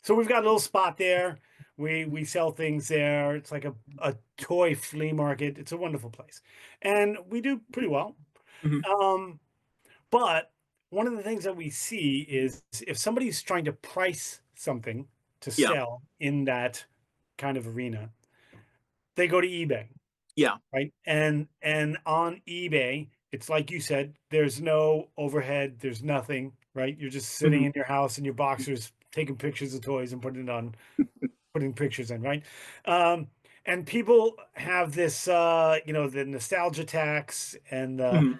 So we've got a little spot there. We sell things there. It's like a toy flea market. It's a wonderful place, and we do pretty well. But one of the things that we see is if somebody's trying to price something to sell in that kind of arena, they go to eBay. Yeah. Right. And on eBay, it's like you said, there's no overhead, there's nothing, right? You're just sitting in your house in your boxers, taking pictures of toys and putting pictures in, right? And people have this, the nostalgia tax and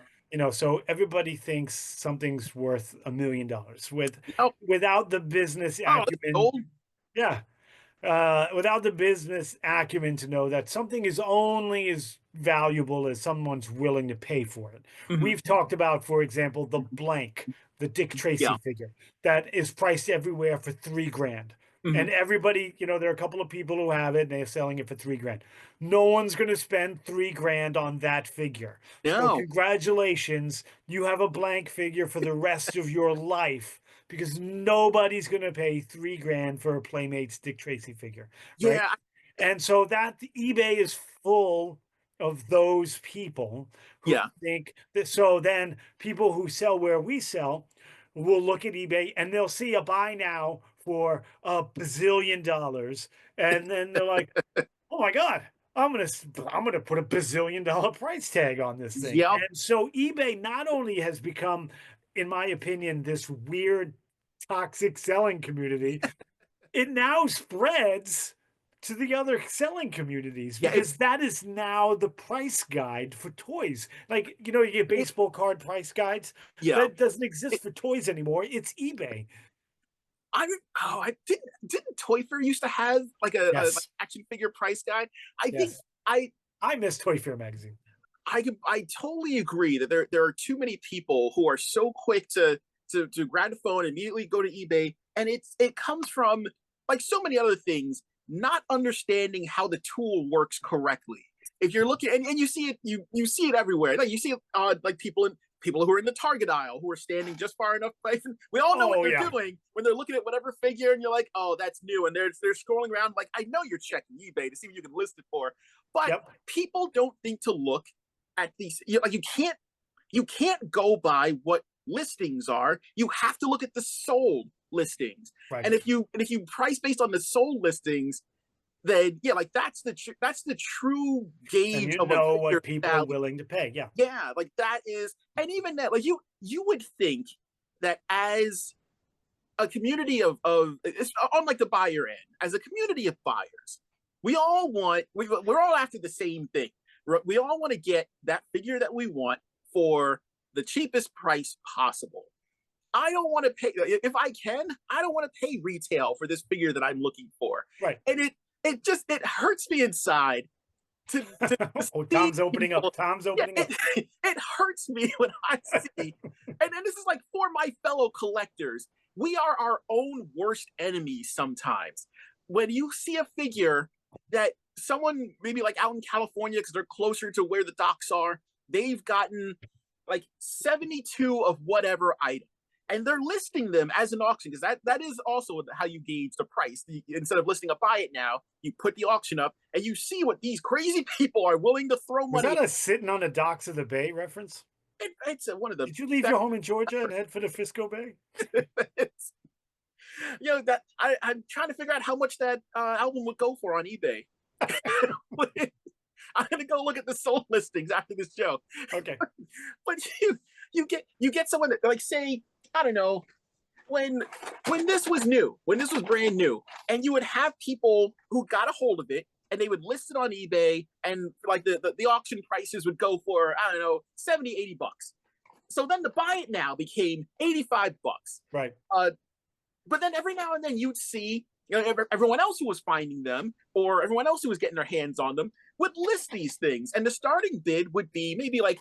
so everybody thinks something's worth $1 million without the business acumen. Yeah. Without the business acumen to know that something is only as valuable as someone's willing to pay for it. We've talked about, for example, the blank, the Dick Tracy figure that is priced everywhere for $3,000. And everybody, there are a couple of people who have it and they're selling it for $3,000. No one's going to spend $3,000 on that figure. No. So congratulations, you have a blank figure for the rest of your life, because nobody's going to pay $3,000 for a Playmates Dick Tracy figure. Right? Yeah. And so that eBay is full of those people who think that. So then people who sell where we sell will look at eBay and they'll see a buy now for $1 bazillion. And then they're like, oh my God, I'm gonna put $1 bazillion price tag on this thing. And so eBay not only has become, in my opinion, this weird toxic selling community, it now spreads to the other selling communities, because that is now the price guide for toys. Like, you get baseball card price guides. That doesn't exist for toys anymore. It's eBay. I didn't Toy Fair used to have like a action figure price guide? I think I miss Toy Fair magazine. I totally agree that there are too many people who are so quick to grab the phone and immediately go to eBay, and it comes from, like so many other things, not understanding how the tool works correctly. If you're looking and you see it, you see it everywhere. Like you see it, like people who are in the Target aisle who are standing just far enough away. We all know what they're doing when they're looking at whatever figure, and you're like, oh, that's new, and they're scrolling around like, I know you're checking eBay to see what you can list it for, but people don't think to look at these. Like you can't go by what listings are. You have to look at the sold listings. Right. And if you price based on the sold listings, then like that's the true gauge of what people are willing to pay. Like that is, and even that, like you would think that as a community of it's on like the buyer end, as a community of buyers, we're all after the same thing. We all want to get that figure that we want for the cheapest price possible. I don't want to pay, if I can, I don't want to pay retail for this figure that I'm looking for. Right. And it hurts me inside to Oh, see Tom's opening people. up. Tom's Yeah, opening up. it hurts me when I see, and this is like for my fellow collectors, we are our own worst enemies sometimes. When you see a figure that someone maybe like out in California, because they're closer to where the docks are, they've gotten like 72 of whatever item. And they're listing them as an auction, because that is also how you gauge the price. Instead of listing a buy it now, you put the auction up and you see what these crazy people are willing to throw Was money. that a sitting on the docks of the bay reference? It's one of the. Did you leave your home in Georgia and head for the Frisco Bay? That I'm trying to figure out how much that album would go for on eBay. I'm gonna go look at the sold listings after this show. Okay. But you get someone that, like, say, I don't know, when this was new, when this was brand new, and you would have people who got a hold of it and they would list it on eBay, and like the auction prices would go for, I don't know, 70, 80 bucks. So then to buy it now became 85 bucks. Right. But then every now and then you'd see, everyone else who was finding them, or everyone else who was getting their hands on them, would list these things, and the starting bid would be maybe like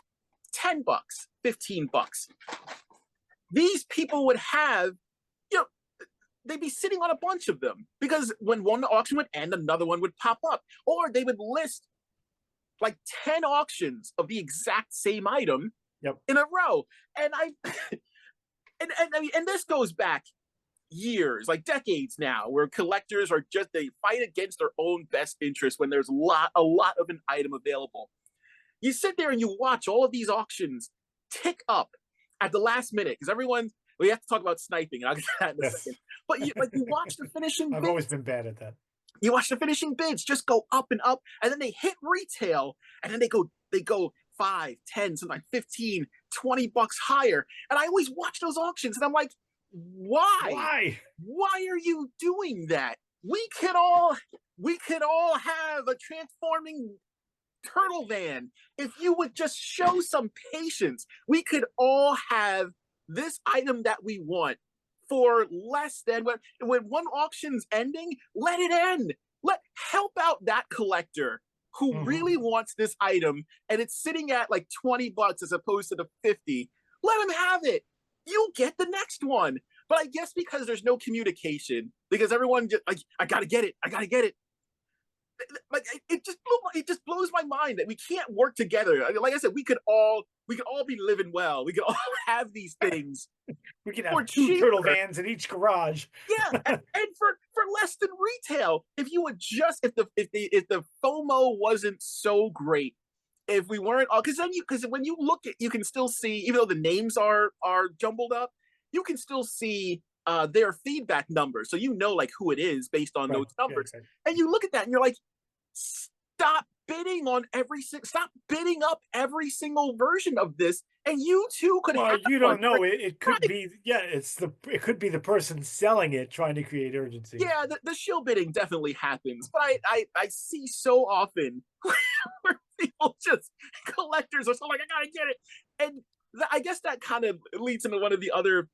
10 bucks, 15 bucks. These people would have, they'd be sitting on a bunch of them, because when one auction would end, another one would pop up, or they would list like 10 auctions of the exact same item in a row. And and this goes back years, like decades now, where collectors are just, they fight against their own best interest when there's a lot of an item available. You sit there and you watch all of these auctions tick up at the last minute, because we have to talk about sniping, and I'll get to that in a second. But you watch the finishing I've bids. always been bad at that. You watch the finishing bids just go up and up, and then they hit retail, and then they go 5, 10, sometimes 15, 20 bucks higher. And I always watch those auctions, and I'm like, why are you doing that? We could all have a transforming turtle van. If you would just show some patience, we could all have this item that we want for less than, when one auction's ending, let it end. Help out that collector who really wants this item, and it's sitting at like 20 bucks as opposed to the 50. Let him have it. You'll get the next one. But I guess because there's no communication, because everyone just like, I gotta get it. Like, it just blows my mind that we can't work together. Like I said, we could all be living well. We could all have these things. We could have 2 turtle vans in each garage. Yeah, and for less than retail. If you would just, if the FOMO wasn't so great, if we weren't all, because when you look at, you can still see, even though the names are jumbled up, you can still see their feedback numbers, so like who it is based on those numbers. Yeah, okay. And you look at that and you're like, stop bidding up every single version of this, and you too could have you don't know. It could be, it could be the person selling it trying to create urgency. Yeah, the shill bidding definitely happens, but I see so often where people just, collectors are so like, I gotta get it. And I guess that kind of leads into one of the other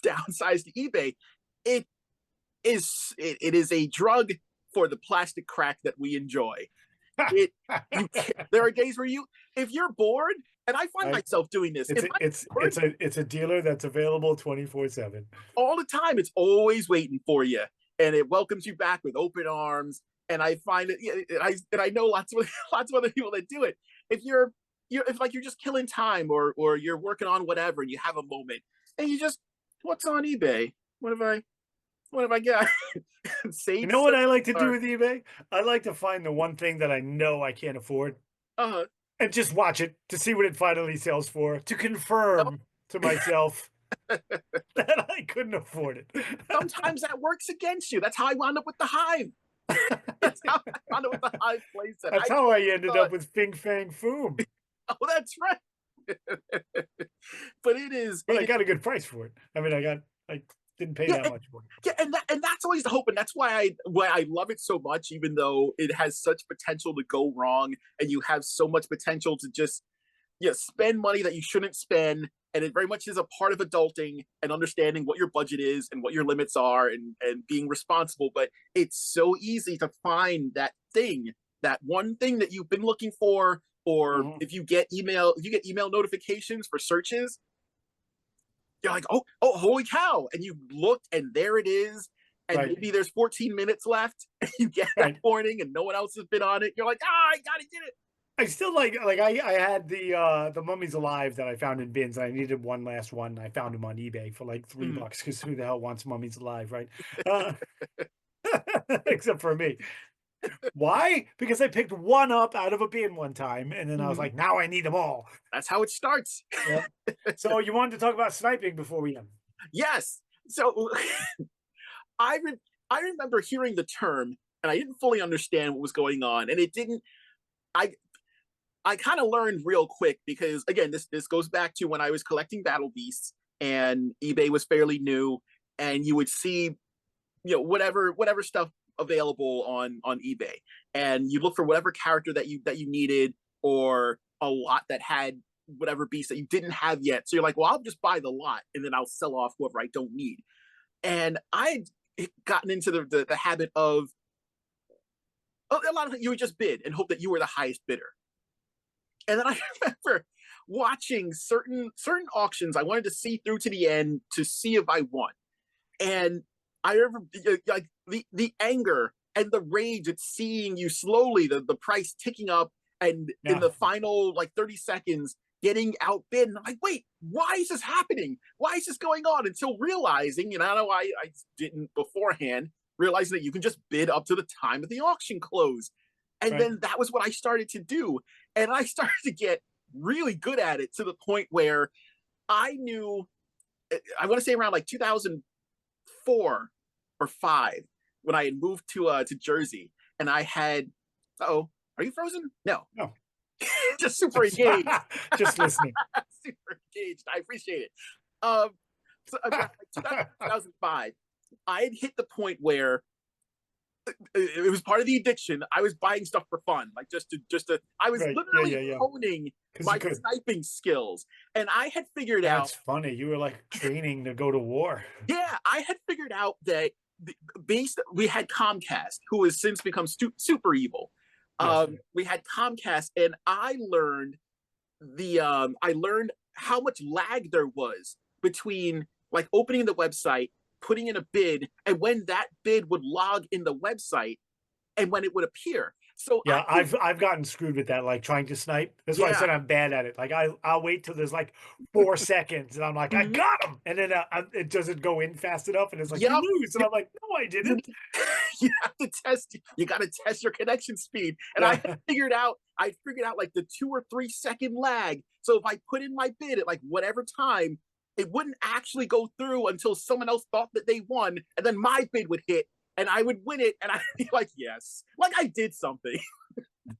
downsides to eBay. It is a drug for the plastic crack that we enjoy. There are days where if you're bored, and I find myself doing this. It's a dealer that's available 24/7 all the time. It's always waiting for you, and it welcomes you back with open arms. And I find it. I know lots of other people that do it. If you're just killing time, or you're working on whatever, and you have a moment, and you just, what's on eBay? What have I got? You know what I like to do with eBay? I like to find the one thing that I know I can't afford, and just watch it to see what it finally sells for, to confirm to myself that I couldn't afford it. Sometimes that works against you. That's how I wound up with the Hive. That's how I wound up with the Hive playset. That's how I ended up with Fing Fang Foom. Oh, that's right. But it is. But I got a good price for it. I mean, I got like Didn't pay Yeah, that much for it. yeah, and that's always the hope, and that's why I love it so much, even though it has such potential to go wrong, and you have so much potential to just spend money that you shouldn't spend. And it very much is a part of adulting and understanding what your budget is and what your limits are, and being responsible. But it's so easy to find that thing, that one thing that you've been looking for, or Mhm. if you get email notifications for searches, you're like, oh, holy cow. And you looked and there it is. And Right, maybe there's 14 minutes left. And you get that right. warning and no one else has been on it. You're like, I gotta get it. I still like I had the Mummies Alive that I found in bins. And I needed one last one. I found them on eBay for like Mhm. $3 because who the hell wants Mummies Alive, right? Uh, except for me. Why? Because I picked one up out of a bin one time, and then I was Mhm. like, now I need them all. That's how it starts. Yeah. So you wanted to talk about sniping before we end. Yes. So I re- I remember hearing the term and I didn't fully understand what was going on, and it didn't. I I kind of learned real quick because again, this goes back to when I was collecting battle beasts and eBay was fairly new, and you would see whatever stuff available on eBay, and you look for whatever character that you needed, or a lot that had whatever beast that you didn't have yet. So you're like, well, I'll just buy the lot and then I'll sell off whoever I don't need. And I had gotten into the habit of a lot of it, you would just bid and hope that you were the highest bidder. And then I remember watching certain auctions. I wanted to see through to the end to see if I won. And I remember like the anger and the rage at seeing you slowly, the price ticking up, and in Yeah, the final like 30 seconds getting outbid. And I'm like, wait, why is this happening? Why is this going on? Until realizing, I know I didn't beforehand, realizing that you can just bid up to the time of the auction close. And right. then that was what I started to do. And I started to get really good at it to the point where I knew, I want to say around like 2004 or five, when I had moved to Jersey, and I had, oh, are you frozen? No, No, just super engaged. just listening. Super engaged. I appreciate it. Um, so around like 2005, I had hit the point where it was part of the addiction. I was buying stuff for fun, like just to. I was Right. Yeah, literally yeah, yeah. honing Because you my could. sniping skills, and I had figured out. That's funny. You were like training to go to war. Yeah, I had figured out that based we had Comcast, who has since become super evil. Yes. We had Comcast, and I learned how much lag there was between like opening the website, putting in a bid, and when that bid would log in the website and when it would appear. So I Yeah, could, I've gotten screwed with that, like trying to snipe. That's why I yeah, said I'm bad at it. Like I'll wait till there's like 4 seconds, and I'm like, I mhm, got him, and then it doesn't go in fast enough, and it's like you yep. lose, and I'm like, no, I You, didn't. you have to test. You got to test your connection speed, and Yeah, I figured out like the 2 or 3 second lag. So if I put in my bid at like whatever time, it wouldn't actually go through until someone else thought that they won, and then my bid would hit, and I would win it, and I'd be like, yes, like I did something.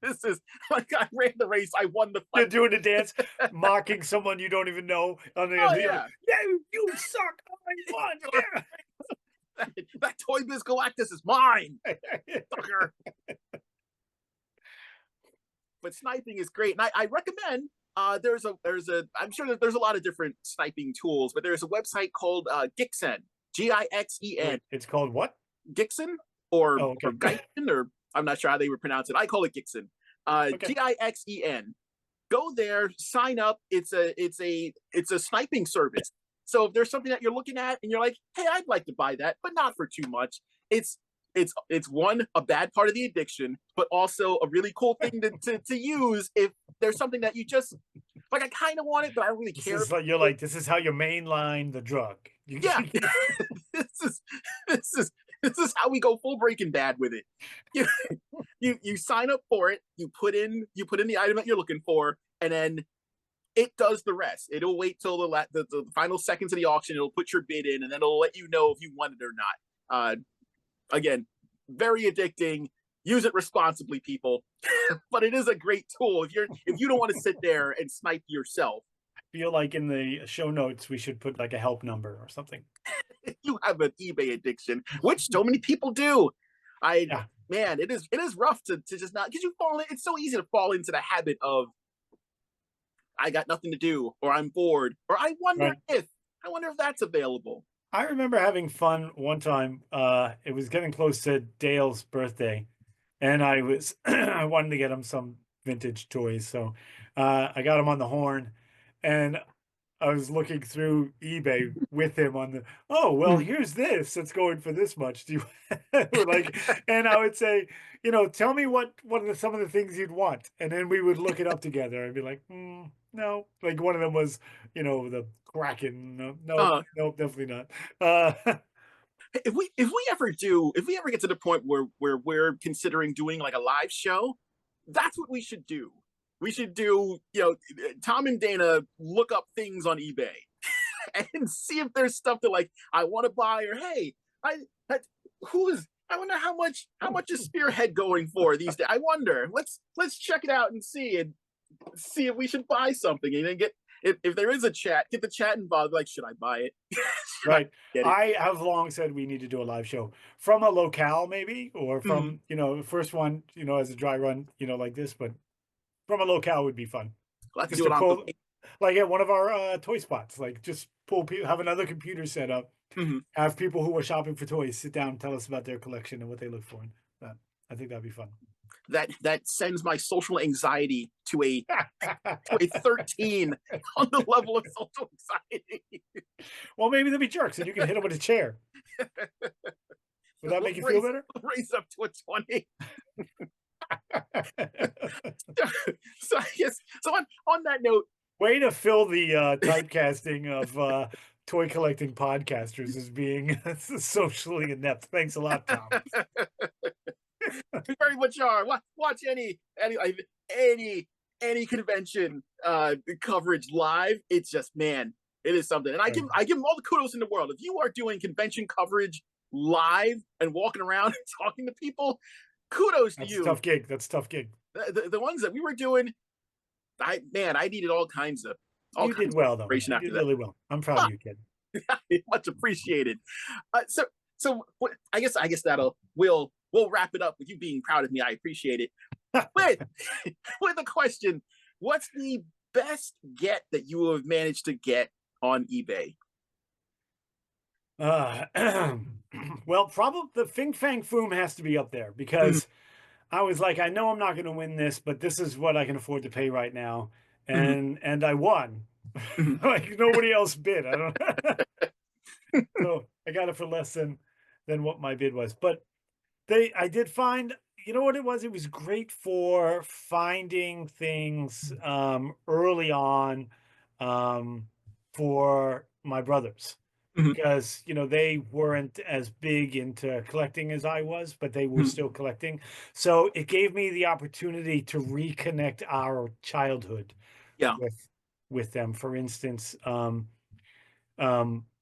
This is like I ran the race. I won the you're fight. doing a dance, mocking someone you don't even know on the Oh other. Like, yeah, yeah, you suck. I won. that Toy Biz Galactus is mine, Yeah. sucker. But sniping is great, and I recommend. There's a I'm sure that there's a lot of different sniping tools, but there's a website called Gixen, Gixen, Wait, it's called what? Gixen or Oh, or okay. Gixen, or I'm not sure how they would pronounce it. I call it Gixen. Okay. Gixen. Go there, sign up. It's a sniping service. So if there's something that you're looking at and you're like, hey, I'd like to buy that, but not for too much. It's it's one, a bad part of the addiction, but also a really cool thing to use if there's something that you just like. I kind of want it, but I don't really This care. is like you're like this is how you mainline the drug. You, Yeah, this is this is this is how we go full Breaking Bad with it. You you sign up for it. You put in the item that you're looking for, and then it does the rest. It'll wait till the final seconds of the auction. It'll put your bid in, and then it'll let you know if you won it or not. Again, very addicting. Use it responsibly, people. But it is a great tool if you don't want to sit there and snipe yourself. feel like in the show notes we should put like a help number or something. You have an eBay addiction, which so many people do. I Yeah, Man, it is rough to just not, because you fall in, it's so easy to fall into the habit of I got nothing to do, or I'm bored, or right. I wonder if that's available. I remember having fun one time. It was getting close to Dale's birthday, and I was I wanted to get him some vintage toys, so I got him on the horn, and I was looking through eBay with him on the, oh, well, Mhm. here's this. It's going for this much. Do you or like, and I would say, tell me what are some of the things you'd want. And then we would look it up together. I'd be like, no. Like one of them was, the Kraken. No, nope, Uh, nope, definitely not. if we ever get to the point where we're considering doing like a live show, that's what we should do. We should do, Tom and Dana look up things on eBay and see if there's stuff that like I want to buy, or hey, I that, who is I wonder how much is Spearhead going for these days. I wonder. Let's check it out and see if we should buy something, and then get, if there is a chat, get the chat involved. Like, should I buy it? Should I Right. get it? I have long said we need to do a live show from a locale, maybe, or Mm-hmm. from, the first one, as a dry run, like this, but from a locale would be fun. We'll have to Just do to it on pull, location. like at one of our toy spots, like just pull people, have another computer set up, Mm-hmm. have people who are shopping for toys sit down, and tell us about their collection and what they look for. And that, I think that'd be fun. That sends my social anxiety to a 13 on the level of social anxiety. Well, maybe they'll be jerks and you can hit them with a chair. Would that we'll make you feel raise better? we'll raise up to a 20. So I guess, so on that note, Way to fill the typecasting of toy collecting podcasters as being socially inept. Thanks a lot, Tom. we very much are. Watch any convention coverage live. It's just, man, it is something. And Right. I give them all the kudos in the world. If you are doing convention coverage live and walking around and talking to people, kudos to That's a you. tough gig. That's a tough gig. The ones that we were doing, I needed all You did kinds of well, though. inspiration You after did that. really well. I'm proud of you, kid. Much appreciated. I guess that'll we'll wrap it up with you being proud of me. I appreciate it. With with a question: what's the best get that you have managed to get on eBay? Uh, well, probably the Fing Fang Foom has to be up there Mhm, because I was like, I know I'm not going to win this, but this is what I can afford to pay right now, mhm, and I won. mhm. Like nobody else bid. I don't. So I got it for less than what my bid was. But I did find, you know what it was? It was great for finding things early on um for my brothers Mhm, because they weren't as big into collecting as I was, but they were mhm. still collecting. So it gave me the opportunity to reconnect our childhood Yeah. with them. For instance,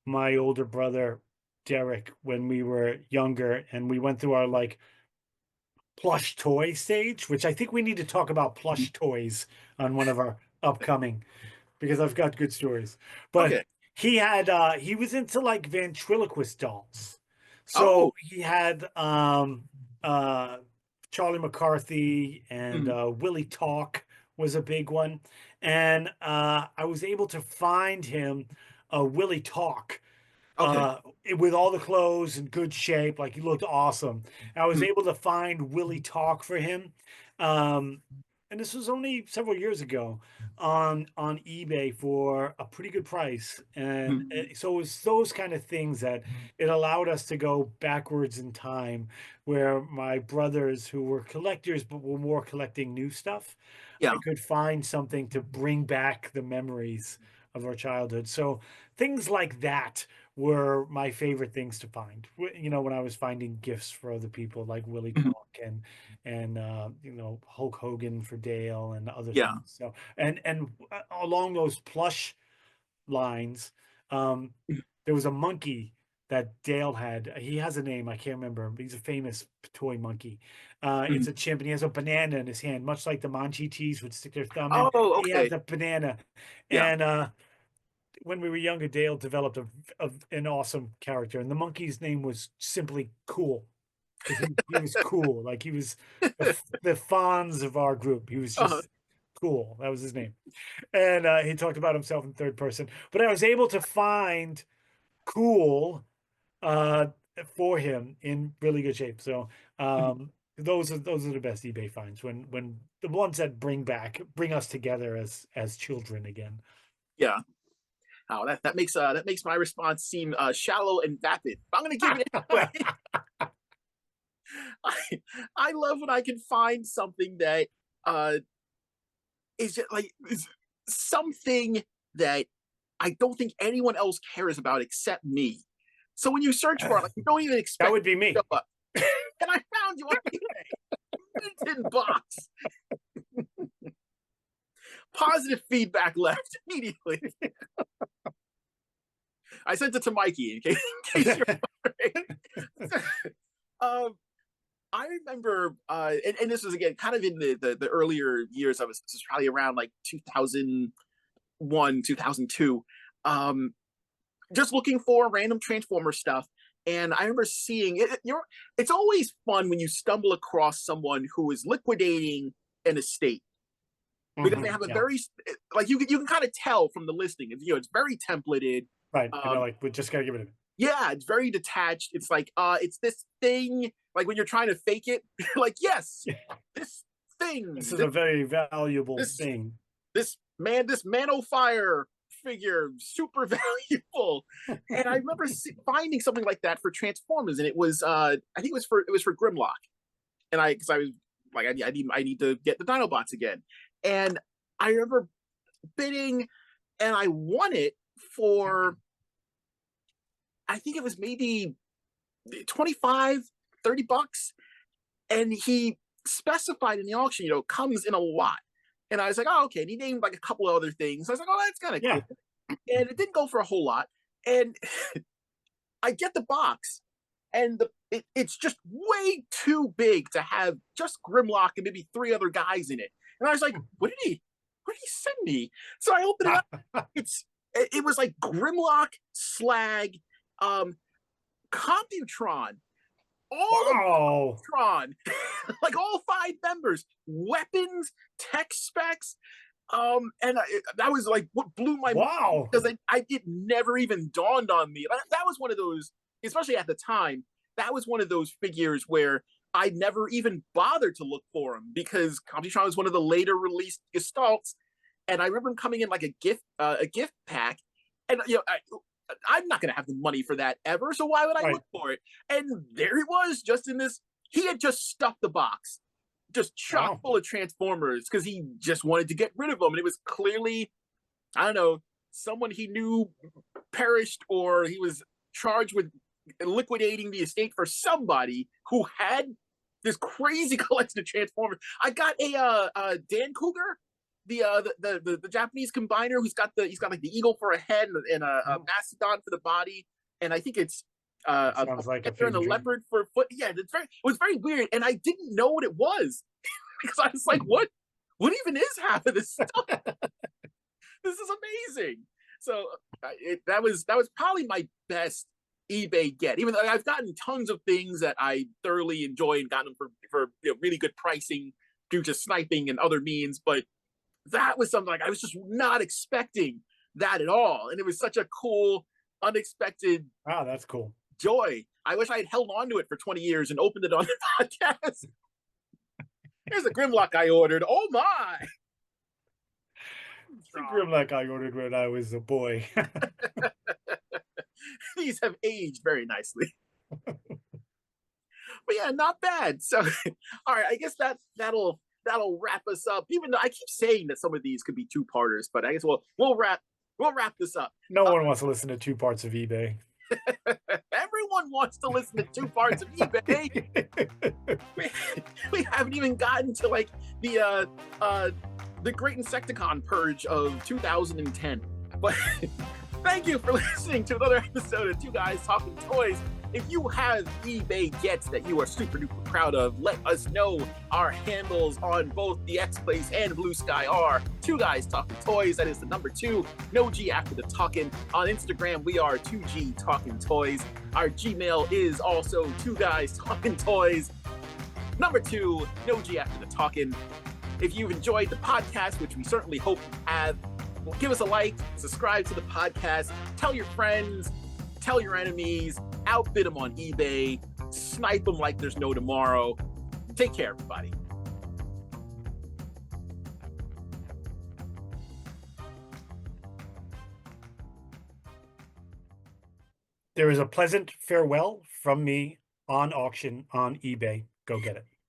my older brother Derek, when we were younger, and we went through our like plush toy stage, which I think we need to talk about Mhm. plush toys on one of our upcoming, because I've got good stories. But Okay. he was into like ventriloquist dolls. So Oh. he had uh Charlie McCarthy and Mhm. Willie Talk was a big one. And I was able to find him a Willie Talk Okay. with all the clothes in good shape, like he looked awesome. I was Mhm. able to find Willie Talk for him, um, and this was only several years ago on eBay for a pretty good price. And Mhm. so it was those kind of things that it allowed us to go backwards in time, where my brothers, who were collectors but were more collecting new stuff, I Yeah. could find something to bring back the memories of our childhood. So things like that were my favorite things to find. When I was finding gifts for other people like Willie Mhm. Talk and Hulk Hogan for Dale and other Yeah. things. So and along those plush lines, um, Mhm. there was a monkey that Dale had. He has a name, I can't remember, but he's a famous toy monkey. It's Mhm. a chimp, and he has a banana in his hand, much like the Manchi tees would stick their thumb in. Oh, He has okay. a banana. Yeah. And when we were younger, Dale developed an awesome character, and the monkey's name was simply Cool, because he was cool. Like he was the Fonz of our group. He was Uh-huh. just cool. That was his name. And he talked about himself in third person. But I was able to find Cool uh, for him in really good shape. So Mhm. those are the best eBay finds, when the ones that bring us together as children again. Yeah. Oh, that makes my response seem shallow and vapid. I'm gonna give it anyway. I, I love when I can find something that uh is just like is something that I don't think anyone else cares about except me. So when you search for it, like you don't even That expect would be it to me. show up. And I found you on eBay. Minted box. Positive feedback left immediately. I sent it to Mikey in case you're wondering. um, I remember, and this was again kind of in the earlier years. This was probably around like 2001, 2002. Um, just looking for random Transformer stuff, and I remember seeing it. It's always fun when you stumble across someone who is liquidating an estate because they have a Yeah, very like you can kind of tell from the listing. It's very templated. right. And they're Um, like, we just gotta get rid of it. yeah, it's very detached. It's like it's this thing. Like when you're trying to fake it, you're like, yes, Yeah. this thing, This is a very valuable this thing. this man o' fire figure, super valuable. And I remember finding something like that for Transformers, and it was I think it was for Grimlock, and because I was like I need to get the Dinobots again, and I remember bidding, and I won it for I think it was maybe 25, $30, and he specified in the auction, comes in a lot. And I was like, oh, okay. And he named like a couple of other things. I was like, oh, that's kind of Yeah. cool. And it didn't go for a whole lot. And I get the box, and it's just way too big to have just Grimlock and maybe three other guys in it. And I was like, what did he send me? So I open it up. It was like Grimlock, Slag, um, Computron, all of Wow. Computron, like all five members, weapons, tech specs. And that was like what blew my mind Wow. because it never even dawned on me. That was one of those, especially at the time, that was one of those figures where I never even bothered to look for him because Computron was one of the later released gestalts, and I remember him coming in like a gift pack, and I'm not going to have the money for that ever. So why would I Right. look for it? And there he was, just in this. He had just stuffed the box, just chock full of Transformers, because he just wanted to get rid of them. And it was clearly, I don't know, someone he knew perished, or he was charged with liquidating the estate for somebody who had this crazy collection of Transformers. I got a Dan Cougar, the Japanese combiner, he's got like the eagle for a head and a mastodon for the body, and I think it's a Sounds like a panther and a fever dream. leopard for a foot. Yeah, it was very weird, and I didn't know what it was because I was like, what even is half of this stuff? This is amazing. So that was probably my best eBay get. Even though I've gotten tons of things that I thoroughly enjoy and gotten them for really good pricing due to sniping and other means, but that was something like I was just not expecting that at all, and it was such a cool, unexpected Wow, that's cool. joy. I wish I had held on to it for 20 years and opened it on the podcast. Here's a Grimlock I ordered. Oh my! The Grimlock I ordered when I was a boy. These have aged very nicely. But yeah, not bad. So, all right, I guess that'll wrap us up. Even though I keep saying that some of these could be two-parters, but I guess we'll wrap this up. No one wants to listen to two parts of eBay. Everyone wants to listen to two parts of eBay. we haven't even gotten to like the Great Insecticon purge of 2010. But Thank you for listening to another episode of Two Guys Talking Toys. If you have eBay gets that you are super duper proud of, let us know. Our handles on both the X-Place and Blue Sky are Two Guys Talking Toys. That is the number 2, no G after the talking. On Instagram, we are 2G Talking Toys. Our Gmail is also Two Guys Talking Toys. Number 2, no G after the talking. If you've enjoyed the podcast, which we certainly hope you have, well, give us a like, subscribe to the podcast, tell your friends, tell your enemies, outbid them on eBay, snipe them like there's no tomorrow. Take care, everybody. There is a pleasant farewell from me on auction on eBay. Go get it.